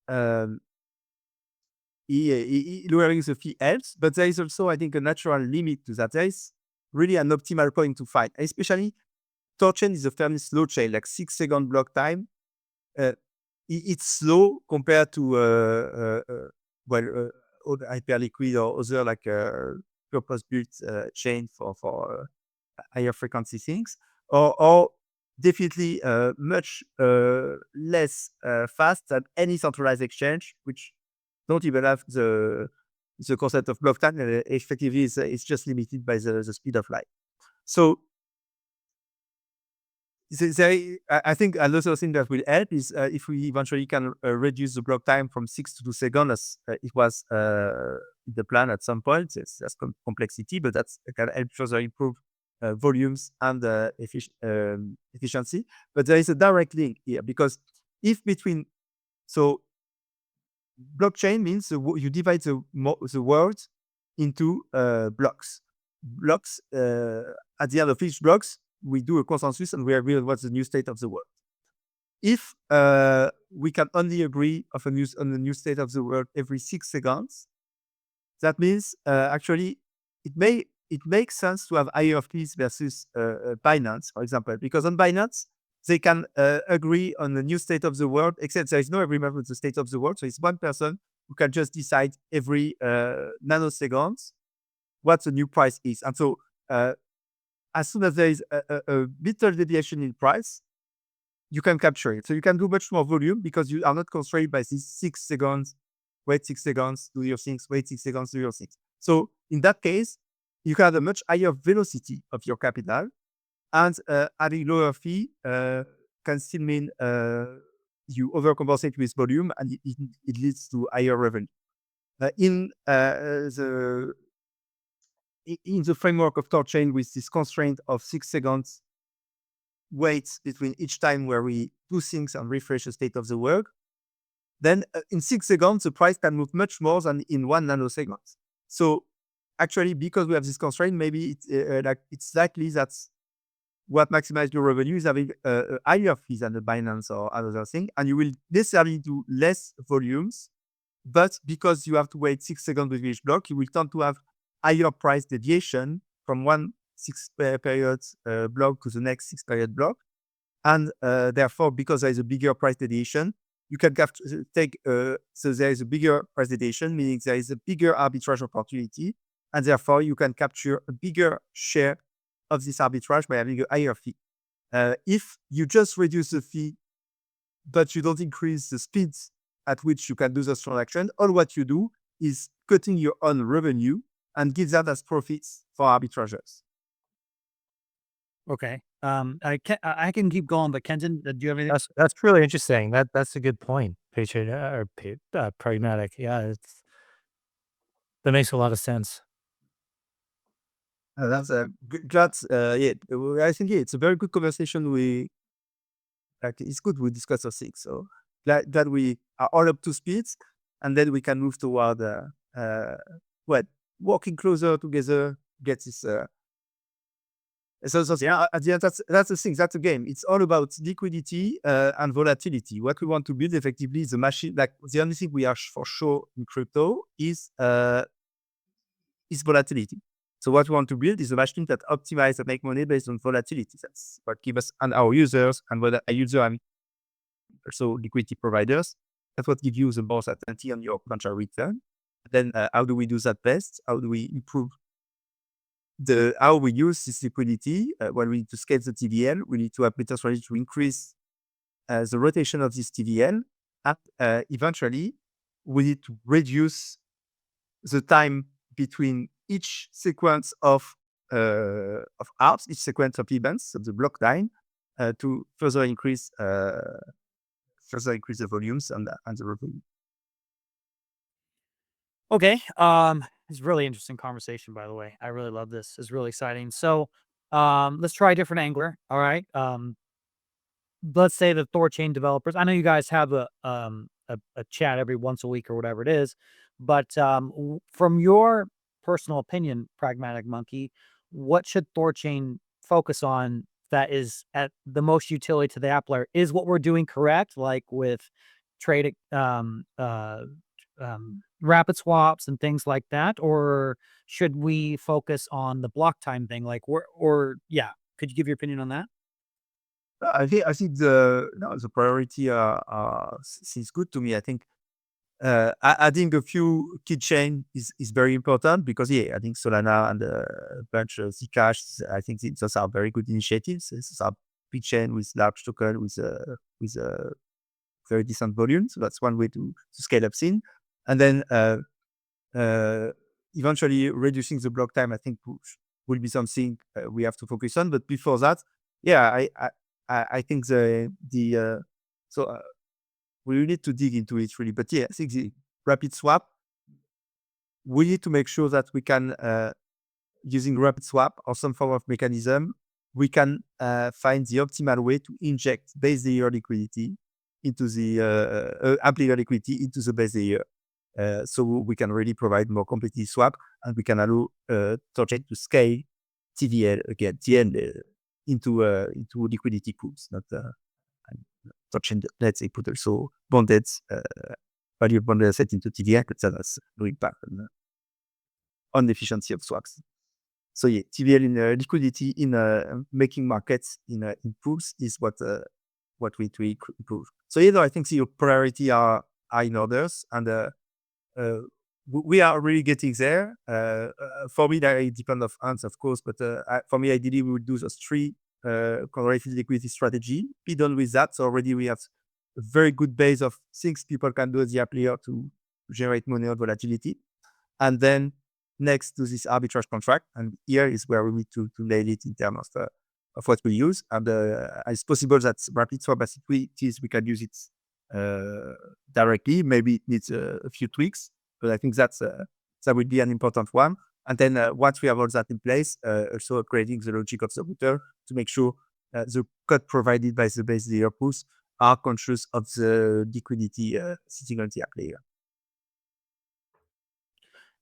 Speaker 3: lowering the fee helps, but there is also, I think, a natural limit to that. There is really an optimal point to find, especially THORChain is a fairly slow chain, like 6-second block time. It's slow compared to Hyperliquid or other like purpose-built chain for higher frequency things, or definitely much less fast than any centralized exchange, which don't even have the concept of block time. Effectively, it's just limited by the speed of light. So I think another thing that will help is if we eventually can reduce the block time from 6 to 2 seconds, as it was the plan at some point. That's complexity, but that can help further improve volumes and efficiency. But there is a direct link here, because if between, so blockchain means you divide the world into blocks. Blocks, at the end of each blocks, we do a consensus and we agree on what's the new state of the world. If we can only agree on the new state of the world every 6 seconds, that means actually it makes sense to have higher fees versus Binance, for example, because on Binance they can agree on the new state of the world, except there is no agreement with the state of the world. So it's one person who can just decide every nanoseconds what the new price is. And so as soon as there is a little deviation in price, you can capture it. So you can do much more volume because you are not constrained by these 6 seconds wait 6 seconds, do your things, wait 6 seconds, do your things. So in that case, you can have a much higher velocity of your capital, and having lower fee can still mean you overcompensate with volume, and it leads to higher revenue. In the framework of THORChain, with this constraint of 6 seconds wait between each time where we do things and refresh the state of the work, then in 6 seconds, the price can move much more than in 1 nanosecond. So actually, because we have this constraint, maybe it's likely that what maximizes your revenue is having a higher fees than the Binance or another thing, and you will necessarily do less volumes. But because you have to wait 6 seconds with each block, you will tend to have higher price deviation from one 6 period block to the next 6 period block. And therefore, because there is a bigger price deviation, you can take, so there is a bigger price deviation, meaning there is a bigger arbitrage opportunity. And therefore, you can capture a bigger share of this arbitrage by having a higher fee. If you just reduce the fee, but you don't increase the speed at which you can do this transaction, all what you do is cutting your own revenue and give that as profits for arbitrageurs.
Speaker 1: Okay. I can keep going, but Kenton, do you have anything?
Speaker 2: That's really interesting. That's a good point. Pragmatic. Yeah, that makes a lot of sense.
Speaker 3: That's glad. Yeah, I think it's a very good conversation. It's good we discuss those things. So glad we are all up to speed, and then we can move toward working closer together. Get this. So yeah, at the end, that's the thing. That's the game. It's all about liquidity and volatility. What we want to build effectively is a machine. Like the only thing we are for sure in crypto is volatility. So what we want to build is a machine that optimizes and make money based on volatility. That's what gives us and our users, and whether a user and also liquidity providers, that's what gives you the most certainty on your potential return. Then how do we do that best? How do we improve how we use this liquidity? When we need to scale the TVL, we need to have better strategy to increase the rotation of this TVL. And eventually, we need to reduce the time between each sequence of hours, each sequence of events of the block time, to further increase the volumes and the revenue.
Speaker 1: Okay. It's a really interesting conversation, by the way. I really love this. It's really exciting. So, let's try a different angler. All right. Let's say the THORChain developers. I know you guys have a chat every once a week or whatever it is, but from your personal opinion, Pragmatic Monkey, what should THORChain focus on that is at the most utility to the app layer? Is what we're doing correct, like with trade rapid swaps and things like that, or should we focus on the block time thing? Like, yeah, could you give your opinion on that?
Speaker 3: I think the priority seems good to me. I think adding a few key chain is very important, because I think Solana and a bunch of Zcash, I think those are very good initiatives. These are big chain with large token with a very decent volume. So that's one way to scale up scene. And then eventually reducing the block time, I think, will be something we have to focus on. But before that, I think we need to dig into it really. But I think the rapid swap, we need to make sure that we can, using rapid swap or some form of mechanism, we can find the optimal way to inject base layer liquidity into the app layer liquidity into the base layer. So we can really provide more competitive swap, and we can allow THORChain to scale TVL again, TL into liquidity pools, not THORChain. Let's say put also bonded value of bonded asset into TVL, but that's no impact on the efficiency of swaps. So TVL in liquidity in making markets in pools is what we to improve. So I think your priority are in orders, and we are really getting there. For me, that depends on hands, of course, but for me, ideally, we would do those 3 correlated liquidity strategy. Be done with that. So already we have a very good base of things people can do at the app layer to generate money on volatility. And then next to this arbitrage contract, and here is where we need to nail it in terms of what we use. And it's possible that rapid swap activities, we can use it directly. Maybe it needs a few tweaks, but I think that would be an important one. And then once we have all that in place, also upgrading the logic of the router to make sure the code provided by the base layer pools are conscious of the liquidity sitting on the app layer.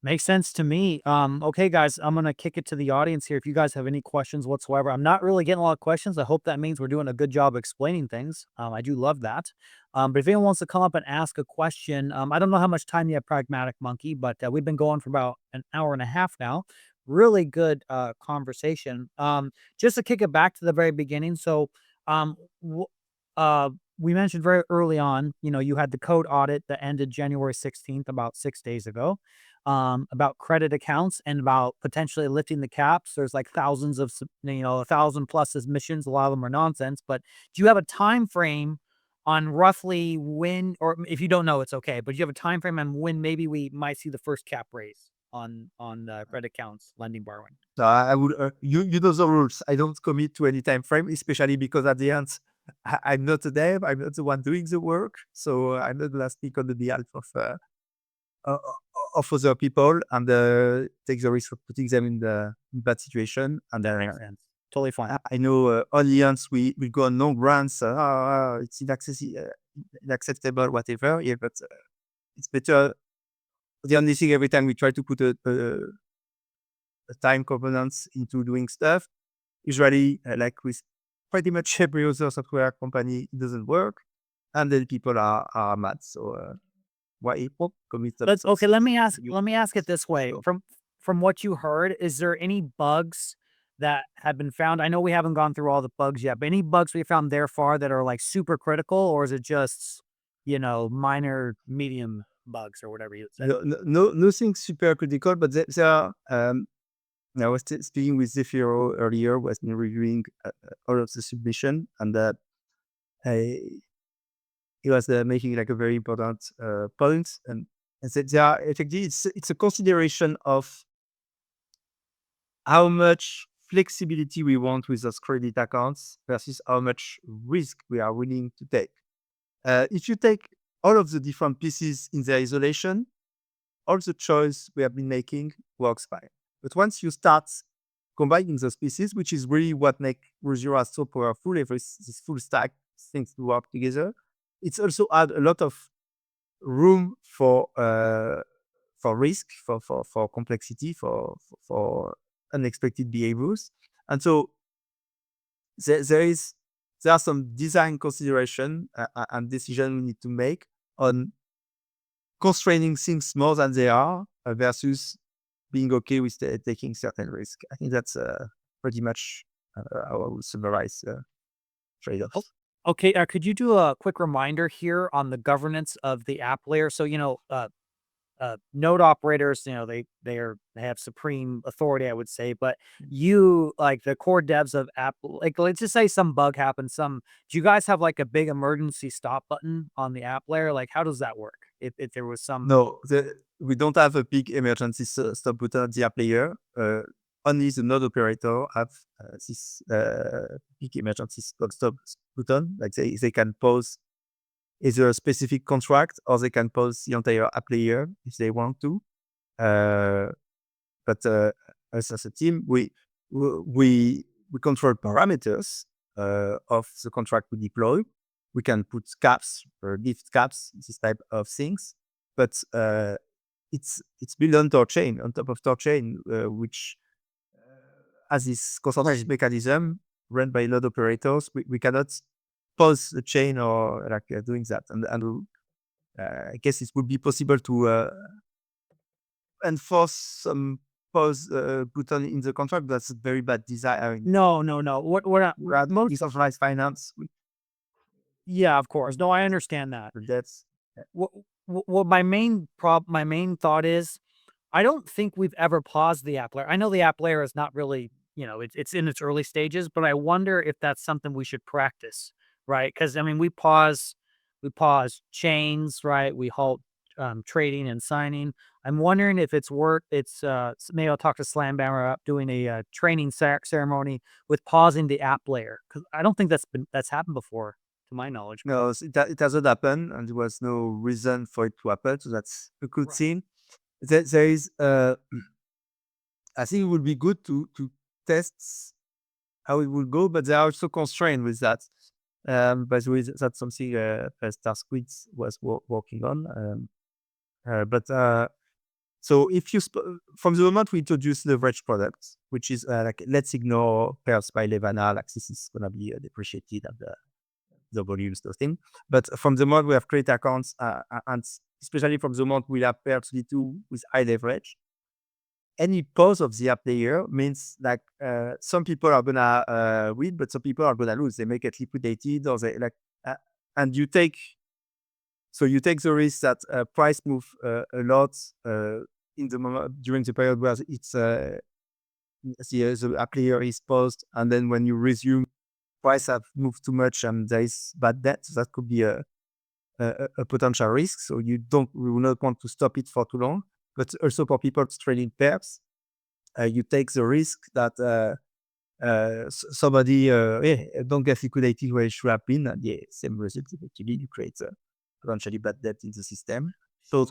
Speaker 1: Makes sense to me. Okay, guys, I'm gonna kick it to the audience here. If you guys have any questions whatsoever, I'm not really getting a lot of questions. I hope that means we're doing a good job explaining things. I do love that. But if anyone wants to come up and ask a question, I don't know how much time you have, Pragmatic Monkey, but we've been going for about an hour and a half now. Really good conversation. Just to kick it back to the very beginning. So, we mentioned very early on, you had the code audit that ended January 16th, about 6 days ago. About credit accounts and about potentially lifting the caps. There's like thousands of, 1,000 plus submissions. A lot of them are nonsense. But do you have a time frame on roughly when, or if you don't know, it's okay. But do you have a time frame on when maybe we might see the first cap raise on credit accounts, lending, borrowing?
Speaker 3: So I would, you know the rules. I don't commit to any time frame, especially because at the end, I'm not a dev. I'm not the one doing the work. So I'm not going to speak on the behalf of other people and take the risk of putting them in the bad situation. And then
Speaker 1: Totally fine.
Speaker 3: I know audience, we go on long runs. It's inacceptable, whatever. Yeah, but it's better. The only thing, every time we try to put a time components into doing stuff, usually like with pretty much every other software company, it doesn't work, and then people are mad. So why commit?
Speaker 1: Okay, let me ask it this way. From what you heard, is there any bugs that have been found? I know we haven't gone through all the bugs yet, but any bugs we found there far that are like super critical, or is it just, minor, medium bugs or whatever you said?
Speaker 3: Nothing super critical, but there are. I was speaking with Zephyro earlier, was reviewing all of the submission, and he was making like a very important point, and said there are effectively it's a consideration of how much flexibility we want with those credit accounts versus how much risk we are willing to take. If you take all of the different pieces in their isolation, all the choice we have been making works fine. But once you start combining those pieces, which is really what makes Rujira so powerful, this full stack things to work together, it's also add a lot of room for risk, for complexity, for unexpected behaviors. And so there are some design consideration and decision we need to make on constraining things more than they are versus being okay with taking certain risk. I think that's pretty much how I would summarize trade-offs.
Speaker 1: Okay, could you do a quick reminder here on the governance of the app layer? So, node operators, they have supreme authority, I would say. But you, like the core devs of app, like let's just say some bug happens. Do you guys have like a big emergency stop button on the app layer? Like, how does that work? If there was some
Speaker 3: No, we don't have a big emergency stop button at the app layer. Only the node operator have this big emergency stop button. Like they can pause either a specific contract or they can pause the entire app layer if they want to. But us as a team, we control parameters of the contract we deploy. We can put caps or gift caps, this type of things. But it's built on THORChain, on top of THORChain, which has this consensus mechanism run by node operators. We cannot pause the chain or like doing that. And I guess it would be possible to enforce some pause button in the contract. That's a very bad design. I mean,
Speaker 1: No. What we're not.
Speaker 3: we're at decentralized finance.
Speaker 1: Yeah, of course. No, I understand that.
Speaker 3: That's
Speaker 1: What my main thought is, I don't think we've ever paused the app layer. I know the app layer is not really, it's in its early stages, but I wonder if that's something we should practice, right? Because I mean, we pause chains, right? We halt trading and signing. I'm wondering if it's maybe I'll talk to Slambammer about doing a training ceremony with pausing the app layer, because I don't think that's happened before, to my knowledge.
Speaker 3: No, it hasn't happened, and there was no reason for it to happen. So that's a good thing. There is, I think it would be good to test how it will go, but they are also constrained with that. By the way, that's something Star Squids was working on. So if you from the moment we introduce leverage products, which is like, let's ignore pairs by Levana, like this is gonna be depreciated and the volumes, those things. But from the moment we have create accounts, and especially from the moment we have pairs V2 with high leverage, any pause of the app layer means like some people are gonna win, but some people are gonna lose. They may get liquidated, or they and you take the risk that price move a lot in the moment during the period where it's the app layer is paused, and then when you resume, price have moved too much and there is bad debt. So that could be a potential risk. So we will not want to stop it for too long. But also for people trading pairs, you take the risk that somebody don't get liquidated where it should have been, and same result effectively. You create potentially bad debt in the system. So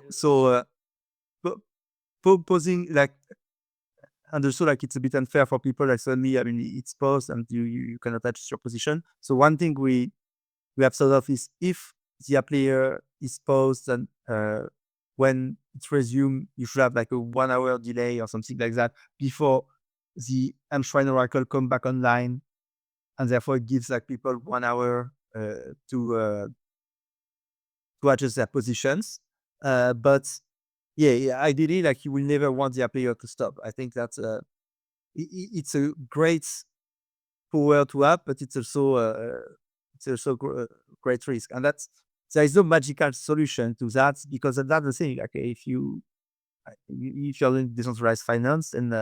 Speaker 3: posing like, and also like it's a bit unfair for people like suddenly, I mean, it's paused and you cannot adjust your position. So one thing we have thought of is if the app layer is paused and when it's resumed, you should have like a 1 hour delay or something like that before the Enshrine Oracle come back online, and therefore it gives like people 1 hour to adjust their positions. But ideally, like you will never want the app layer to stop. I think that's it's a great power to have, but it's also great risk, and there is no magical solution to that, because that's the thing. Like if you're in decentralized finance, and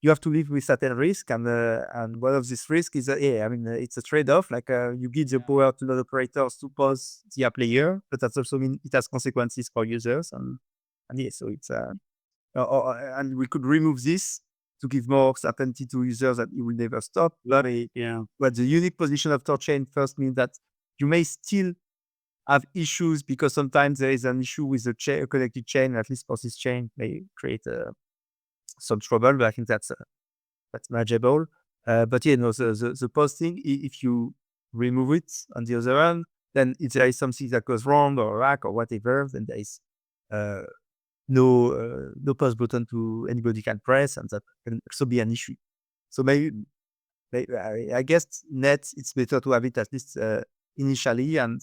Speaker 3: you have to live with certain risk, and one of this risk is it's a trade-off. Like you give the power to the operators to pause the app layer, but that also means it has consequences for users, and so it's and we could remove this to give more certainty to users that it will never stop. But the unique position of THORChain first means that you may still have issues, because sometimes there is an issue with a connected chain. At least for this chain may create some trouble, but I think that's manageable. But the posting, if you remove it on the other hand, then if there is something that goes wrong or hack or whatever, then there is no pause button to anybody can press, and that can also be an issue. So maybe I guess it's better to have it at least initially, and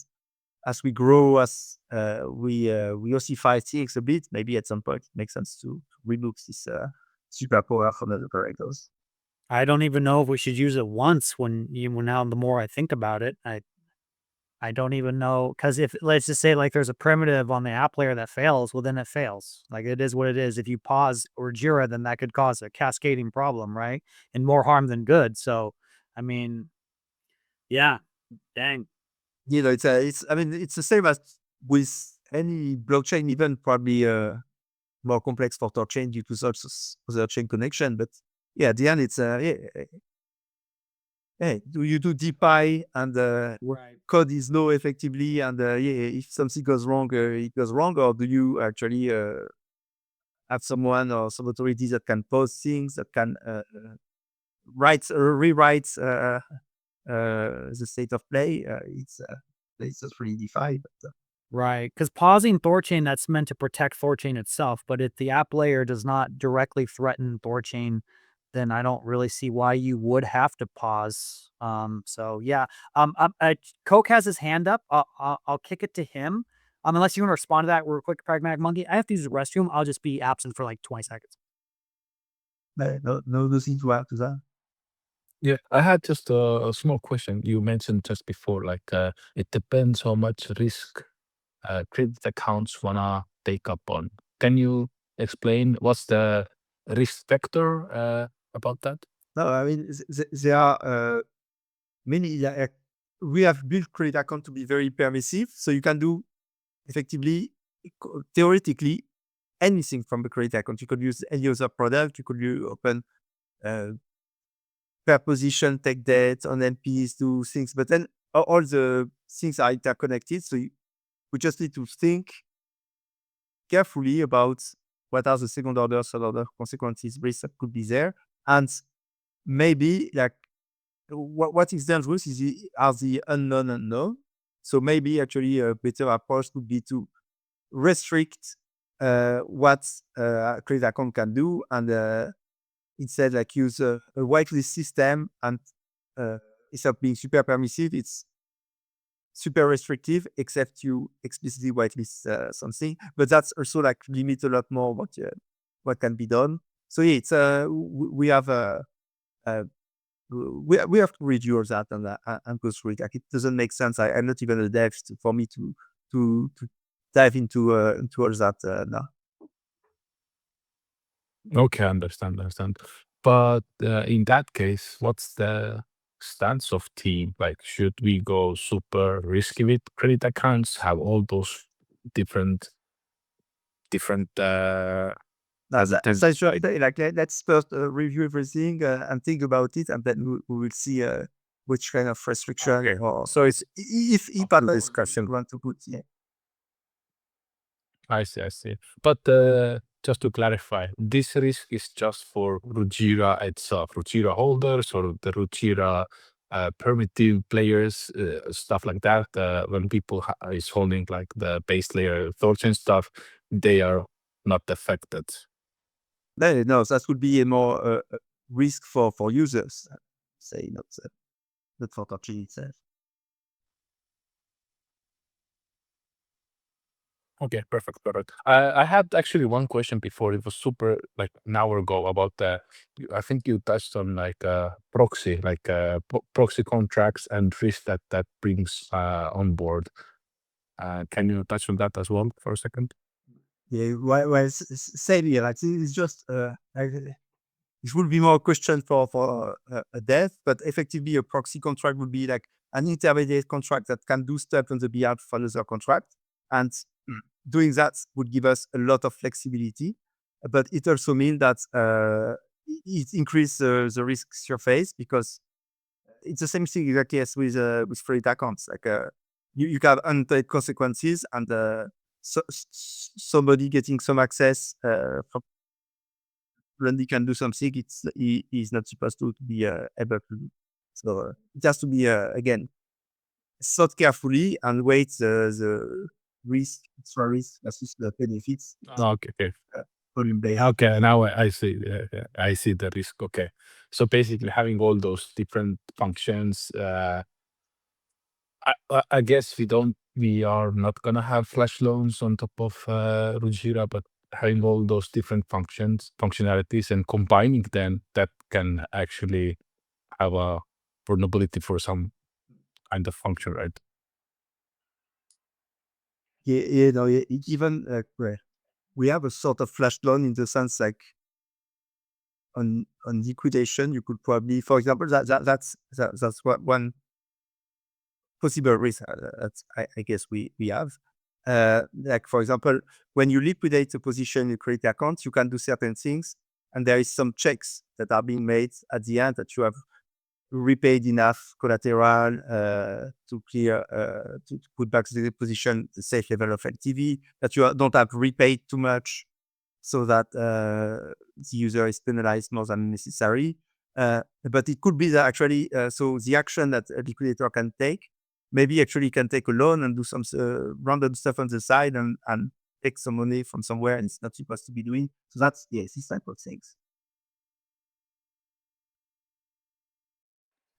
Speaker 3: as we grow, as we ossify things a bit, maybe at some point it makes sense to remove this superpower from the operators.
Speaker 1: I don't even know if we should use it once. Now the more I think about it, I don't even know, because if, let's just say, like there's a primitive on the app layer that fails, well then it fails. Like it is what it is. If you pause Rujira, then that could cause a cascading problem, right? And more harm than good. So, I mean, yeah, dang.
Speaker 3: It's the same as with any blockchain, even probably more complex for THORChain due to such other chain connection. But at the end, it's do you do DeFi and code is low effectively, and if something goes wrong, it goes wrong, or do you actually have someone or some authorities that can post things, that can rewrite the state of play? It's just really DeFi. But,
Speaker 1: Right, because pausing THORChain, that's meant to protect THORChain itself, but if the app layer does not directly threaten THORChain, then I don't really see why you would have to pause. So yeah. Coke has his hand up. I'll kick it to him. Unless you want to respond to that real quick, Pragmatic Monkey. I have to use the restroom. I'll just be absent for like 20 seconds.
Speaker 3: nothing to add to that.
Speaker 4: Yeah, I had just a small question. You mentioned just before, like it depends how much risk credit accounts wanna take up on. Can you explain what's the risk factor about that?
Speaker 3: No, I mean, there are many. We have built credit account to be very permissive, so you can do effectively theoretically, anything from the credit account. You could use any other product. You could open per position, take debt on NPs, do things, but then all the things are interconnected. So we just need to think carefully about what are the second order, third order consequences, risks that could be there. And maybe like what is dangerous are the unknown. So maybe actually a better approach would be to restrict what a credit account can do, and instead like use a whitelist system, and instead of being super permissive, it's super restrictive, except you explicitly whitelist something. But that's also like limit a lot more what can be done. So yeah, it's we have we have to review all that and go through it. Like it doesn't make sense. I'm not even a dev for me to dive into all that now.
Speaker 4: Okay, understand. But in that case, what's the stance of team? Like, should we go super risky with credit accounts? Have all those different
Speaker 3: So sure, like let's first review everything and think about it, and then we will see which kind of restriction.
Speaker 4: Okay.
Speaker 3: Or so it's if part of the discussion we want to put. Yeah.
Speaker 4: I see. But just to clarify, this risk is just for Rujira itself, Rujira holders or the Rujira primitive players, stuff like that. When people is holding like the base layer THORChain stuff, they are not affected.
Speaker 3: No, that would be a more risk for users, say not for THORChain itself.
Speaker 4: Okay, perfect. I had actually one question before. It was super like an hour ago about I think you touched on like proxy, like proxy contracts and risk that brings on board. Can you touch on that as well for a second?
Speaker 3: Yeah, well, same here. Like it's just it would be more a question for a dev, but effectively a proxy contract would be like an intermediate contract that can do stuff on the behalf of another contract, and doing that would give us a lot of flexibility. But it also means that it increases the risks surface, because it's the same thing exactly as with credit accounts. Like you can have unintended consequences, and somebody getting some access from when he can do something he's not supposed to be able to do. So it has to be again thought carefully and weight the extra risk versus the benefits.
Speaker 4: Okay.
Speaker 3: Volume play.
Speaker 4: Okay, now I see. I see the risk. Okay, so basically having all those different functions. I guess we are not gonna have flash loans on top of Rujira, but having all those different functionalities and combining them, that can actually have a vulnerability for some kind of function, right?
Speaker 3: Yeah, no, even we have a sort of flash loan in the sense like on liquidation, you could probably, for example, that's what one possible risk that I guess we have. Like for example, when you liquidate a position in a credit account, you can do certain things, and there is some checks that are being made at the end that you have repaid enough collateral to clear to put back to the position the safe level of LTV, that you don't have repaid too much, so that the user is penalized more than necessary. But it could be that actually, so the action that a liquidator can take, maybe actually can take a loan and do some random stuff on the side and take some money from somewhere and it's not supposed to be doing. So that's, yes, these type of things.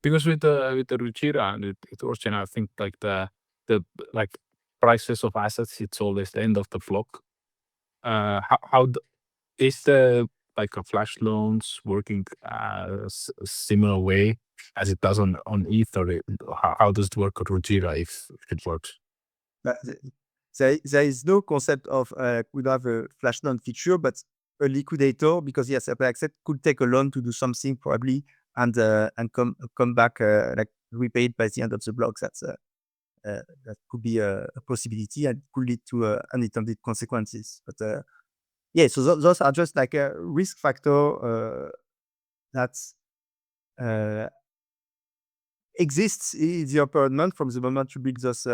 Speaker 4: Because with the Rujira and the THORChain, I think like the like prices of assets, it's always the end of the block. Is the like a flash loans working similar way as it does on ETH, or how does it work on Rujira if it works?
Speaker 3: But there is no concept of could have a flash loan feature, but a liquidator, because yes, Accept could take a loan to do something probably and come back like repaid by the end of the block. That's that could be a possibility and could lead to unintended consequences. But yeah, so those are just like a risk factor that exists in the environment from the moment you build those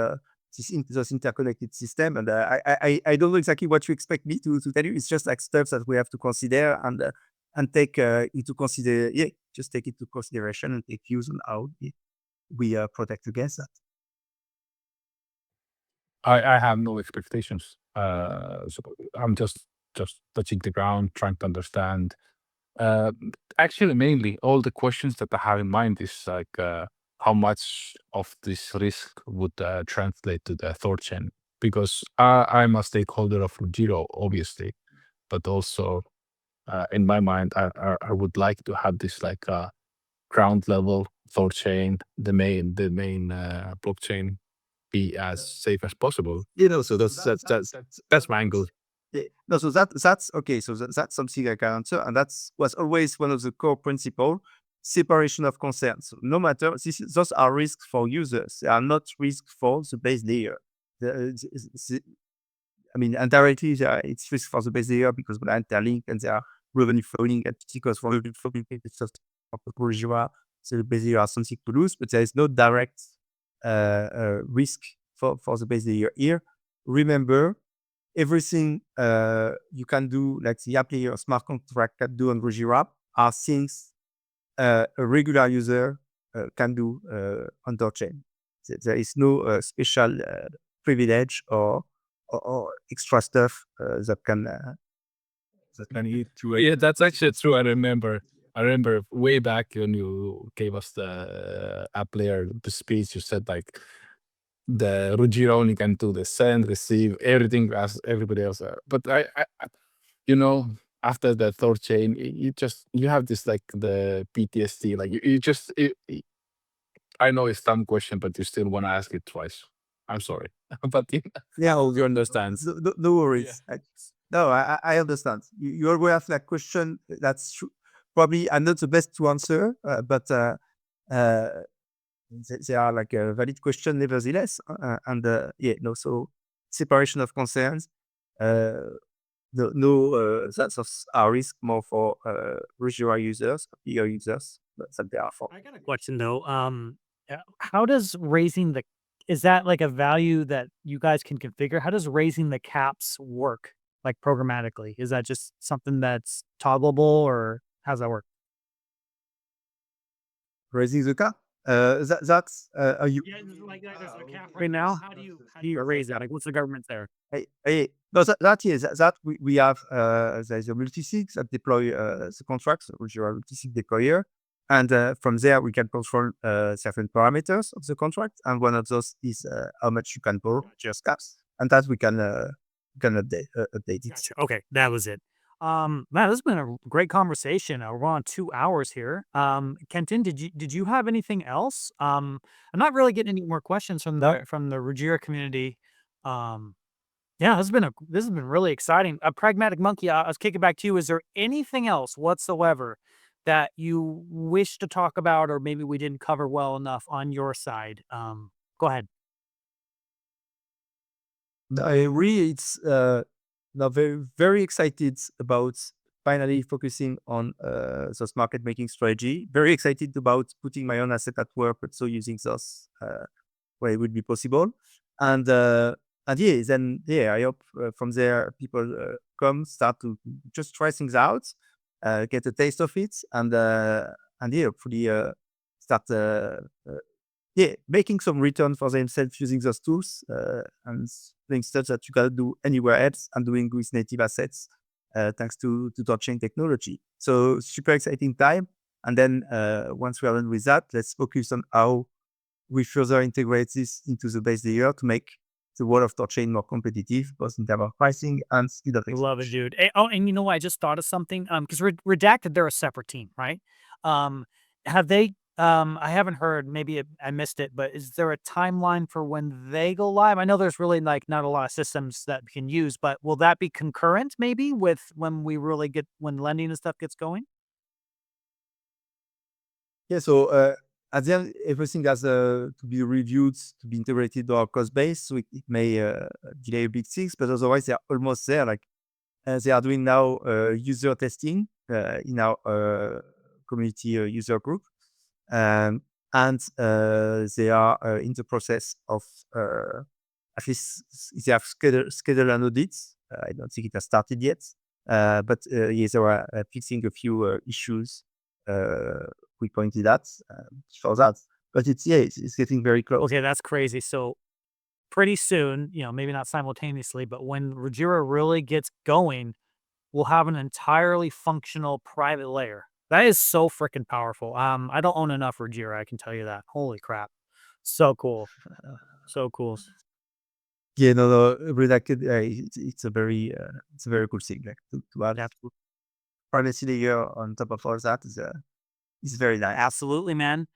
Speaker 3: interconnected system. And I don't know exactly what you expect me to tell you. It's just like stuff that we have to consider and take into consider. Yeah, just take it into consideration and take views on how we protect against that.
Speaker 4: I have no expectations. So I'm just touching the ground, trying to understand. Uh, Actually, mainly all the questions that I have in mind is like how much of this risk would translate to the THORChain, because I'm a stakeholder of Rujiro, obviously, but also in my mind, I would like to have this like ground level THORChain, the main blockchain, be as safe as possible. So that's my angle.
Speaker 3: Yeah. No, so that's okay. So that's something I can answer, and that's was always one of the core principle: separation of concerns. So no matter those are risks for users; they are not risks for the base layer. I mean, indirectly, it's risk for the base layer because they are interlinked and they are revenue flowing and because for revenue flowing, it's just Rujira, so the base layer has something to lose, but there is no direct risk for the base layer here. Remember, everything you can do, like the app layer smart contract can do on Rujira, are things a regular user can do on THORChain. There is no special privilege or extra stuff that can
Speaker 4: Eat through it. Yeah, that's actually true. I remember way back when you gave us the app layer, the speech, you said like the Rujira only can do the send, receive, everything as everybody else. But you know, after the THORChain, you have this like the PTSD, like you just, I know it's dumb question, but you still want to ask it twice. I'm sorry, but
Speaker 3: yeah,
Speaker 4: you understand.
Speaker 3: no worries. No, I understand. You always have that question. That's true. Probably I'm not the best to answer, but they are like a valid question nevertheless. Yeah, no, so separation of concerns. That's our risk more for Rujira users, bigger users, but that they are for.
Speaker 1: I got a question though. How does raising the is that like a value that you guys can configure? How does raising the caps work, like programmatically? Is that just something that's toggleable, or how's that work?
Speaker 3: Raising the cap. That's you.
Speaker 1: Yeah, there's a cap right now. How do you raise that? Like, what's the government there?
Speaker 3: No, that is that we have there's a multi-sig that deploy the contracts, which are multi-sig deployer, and from there we can control certain parameters of the contract, and one of those is how much you can borrow, just caps, and that we can update it.
Speaker 1: Gotcha. Okay, that was it. Man, this has been a great conversation. We're on 2 hours here. Kenton, did you have anything else? I'm not really getting any more questions from the Rujira community. Um, yeah, this has been really exciting. Pragmatic Monkey, I was kicking back to you. Is there anything else whatsoever that you wish to talk about, or maybe we didn't cover well enough on your side? Go ahead.
Speaker 3: I really, it's now very excited about finally focusing on those market making strategy. Very excited about putting my own asset at work, but so using those where it would be possible. And yeah, then yeah, I hope from there people come start to just try things out, get a taste of it, and yeah, hopefully start yeah, making some return for themselves using those tools and doing stuff that you can do anywhere else and doing with native assets thanks to THORChain technology. So super exciting time. And then once we are done with that, let's focus on how we further integrate this into the base layer to make the world of THORChain more competitive, both in terms of pricing and speed of
Speaker 1: Love it,
Speaker 3: execution.
Speaker 1: dude. And you know what? I just thought of something. Because Redacted, they're a separate team, right? Have they? I haven't heard. Maybe I missed it, but is there a timeline for when they go live? I know there's really like not a lot of systems that we can use, but will that be concurrent maybe with when we really get when lending and stuff gets going?
Speaker 3: Yeah, so at the end, everything has to be reviewed, to be integrated to our cost base. So it may delay a big things, but otherwise they're almost there. Like they are doing now user testing in our community user group. And they are in the process of at least they have scheduled an audit. I don't think it has started yet, but yes, they are fixing a few issues we pointed at for that. But it's getting very close.
Speaker 1: Okay, that's crazy. So pretty soon, maybe not simultaneously, but when Rujira really gets going, we'll have an entirely functional private layer. That is so freaking powerful. I don't own enough Rujira, I can tell you that. Holy crap. So cool. So cool.
Speaker 3: Yeah, no, redacted. It's a very cool thing. Like to have privacy layer on top of all that is very nice.
Speaker 1: Absolutely, man.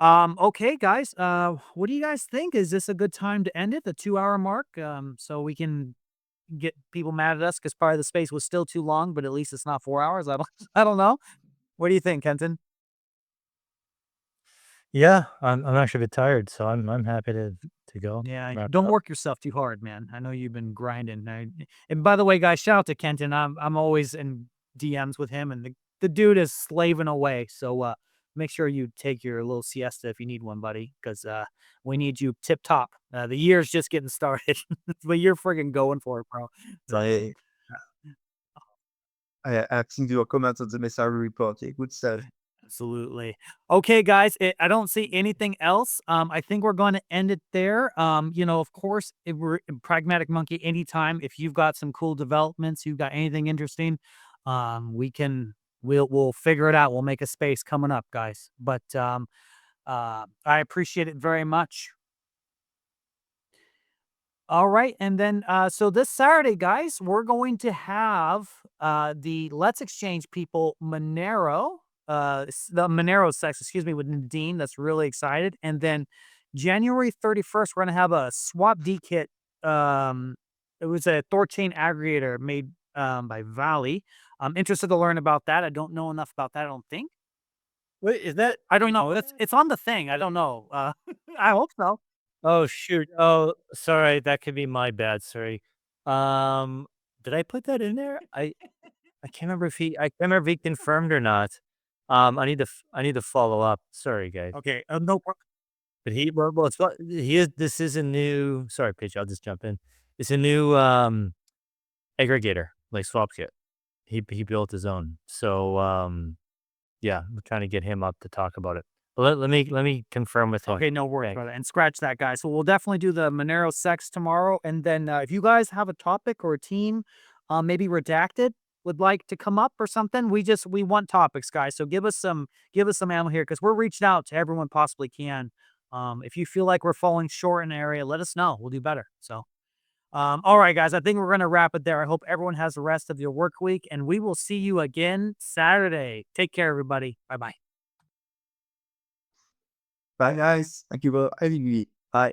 Speaker 1: Okay, guys. What do you guys think? Is this a good time to end it? The 2-hour mark, so we can get people mad at us because part of the space was still too long, but at least it's not 4 hours. I don't know. What do you think, Kenton?
Speaker 2: Yeah, I'm actually a bit tired, so I'm happy to go.
Speaker 1: Yeah,
Speaker 2: wrap it
Speaker 1: don't
Speaker 2: up.
Speaker 1: work yourself too hard, man. I know you've been grinding. And by the way, guys, shout out to Kenton. I'm always in DMs with him, and the dude is slaving away. So make sure you take your little siesta if you need one, buddy, because we need you tip top. The year's just getting started, but you're friggin' going for it, bro.
Speaker 3: So I think your comments on the message report. Good stuff.
Speaker 1: Absolutely. Okay, guys, I don't see anything else. I think we're going to end it there. Of course, if we're Pragmatic Monkey anytime, if you've got some cool developments, you've got anything interesting, we'll figure it out. We'll make a space coming up, guys. But I appreciate it very much. All right, and then so this Saturday, guys, we're going to have the Let's Exchange people Monero, the Monero sex, excuse me, with Nadine. That's really excited. And then January 31st, we're going to have a swap D kit. It was a THORChain aggregator made by Valley. I'm interested to learn about that. I don't know enough about that. I don't think.
Speaker 2: Wait, is that?
Speaker 1: I don't know. It's on the thing. I don't know. I hope so.
Speaker 2: Oh shoot! Oh, sorry, that could be my bad. Sorry. Did I put that in there? I can't remember if he confirmed or not. I need to follow up. Sorry, guys.
Speaker 1: Okay. No problem.
Speaker 2: But he is. This is a new. Sorry, Pitch. I'll just jump in. It's a new aggregator, like swap kit. He built his own. So yeah, I'm trying to get him up to talk about it. But let me confirm with him.
Speaker 1: Okay, no worries,
Speaker 2: Thanks.
Speaker 1: brother. And scratch that, guys. So we'll definitely do the Monero sex tomorrow. And then if you guys have a topic or a team, maybe redacted, would like to come up or something, we want topics, guys. So give us some ammo here because we're reaching out to everyone possibly can. If you feel like we're falling short in an area, let us know. We'll do better. So all right, guys, I think we're gonna wrap it there. I hope everyone has the rest of your work week, and we will see you again Saturday. Take care, everybody. Bye-bye.
Speaker 3: Bye, guys. Thank you for having me. Bye.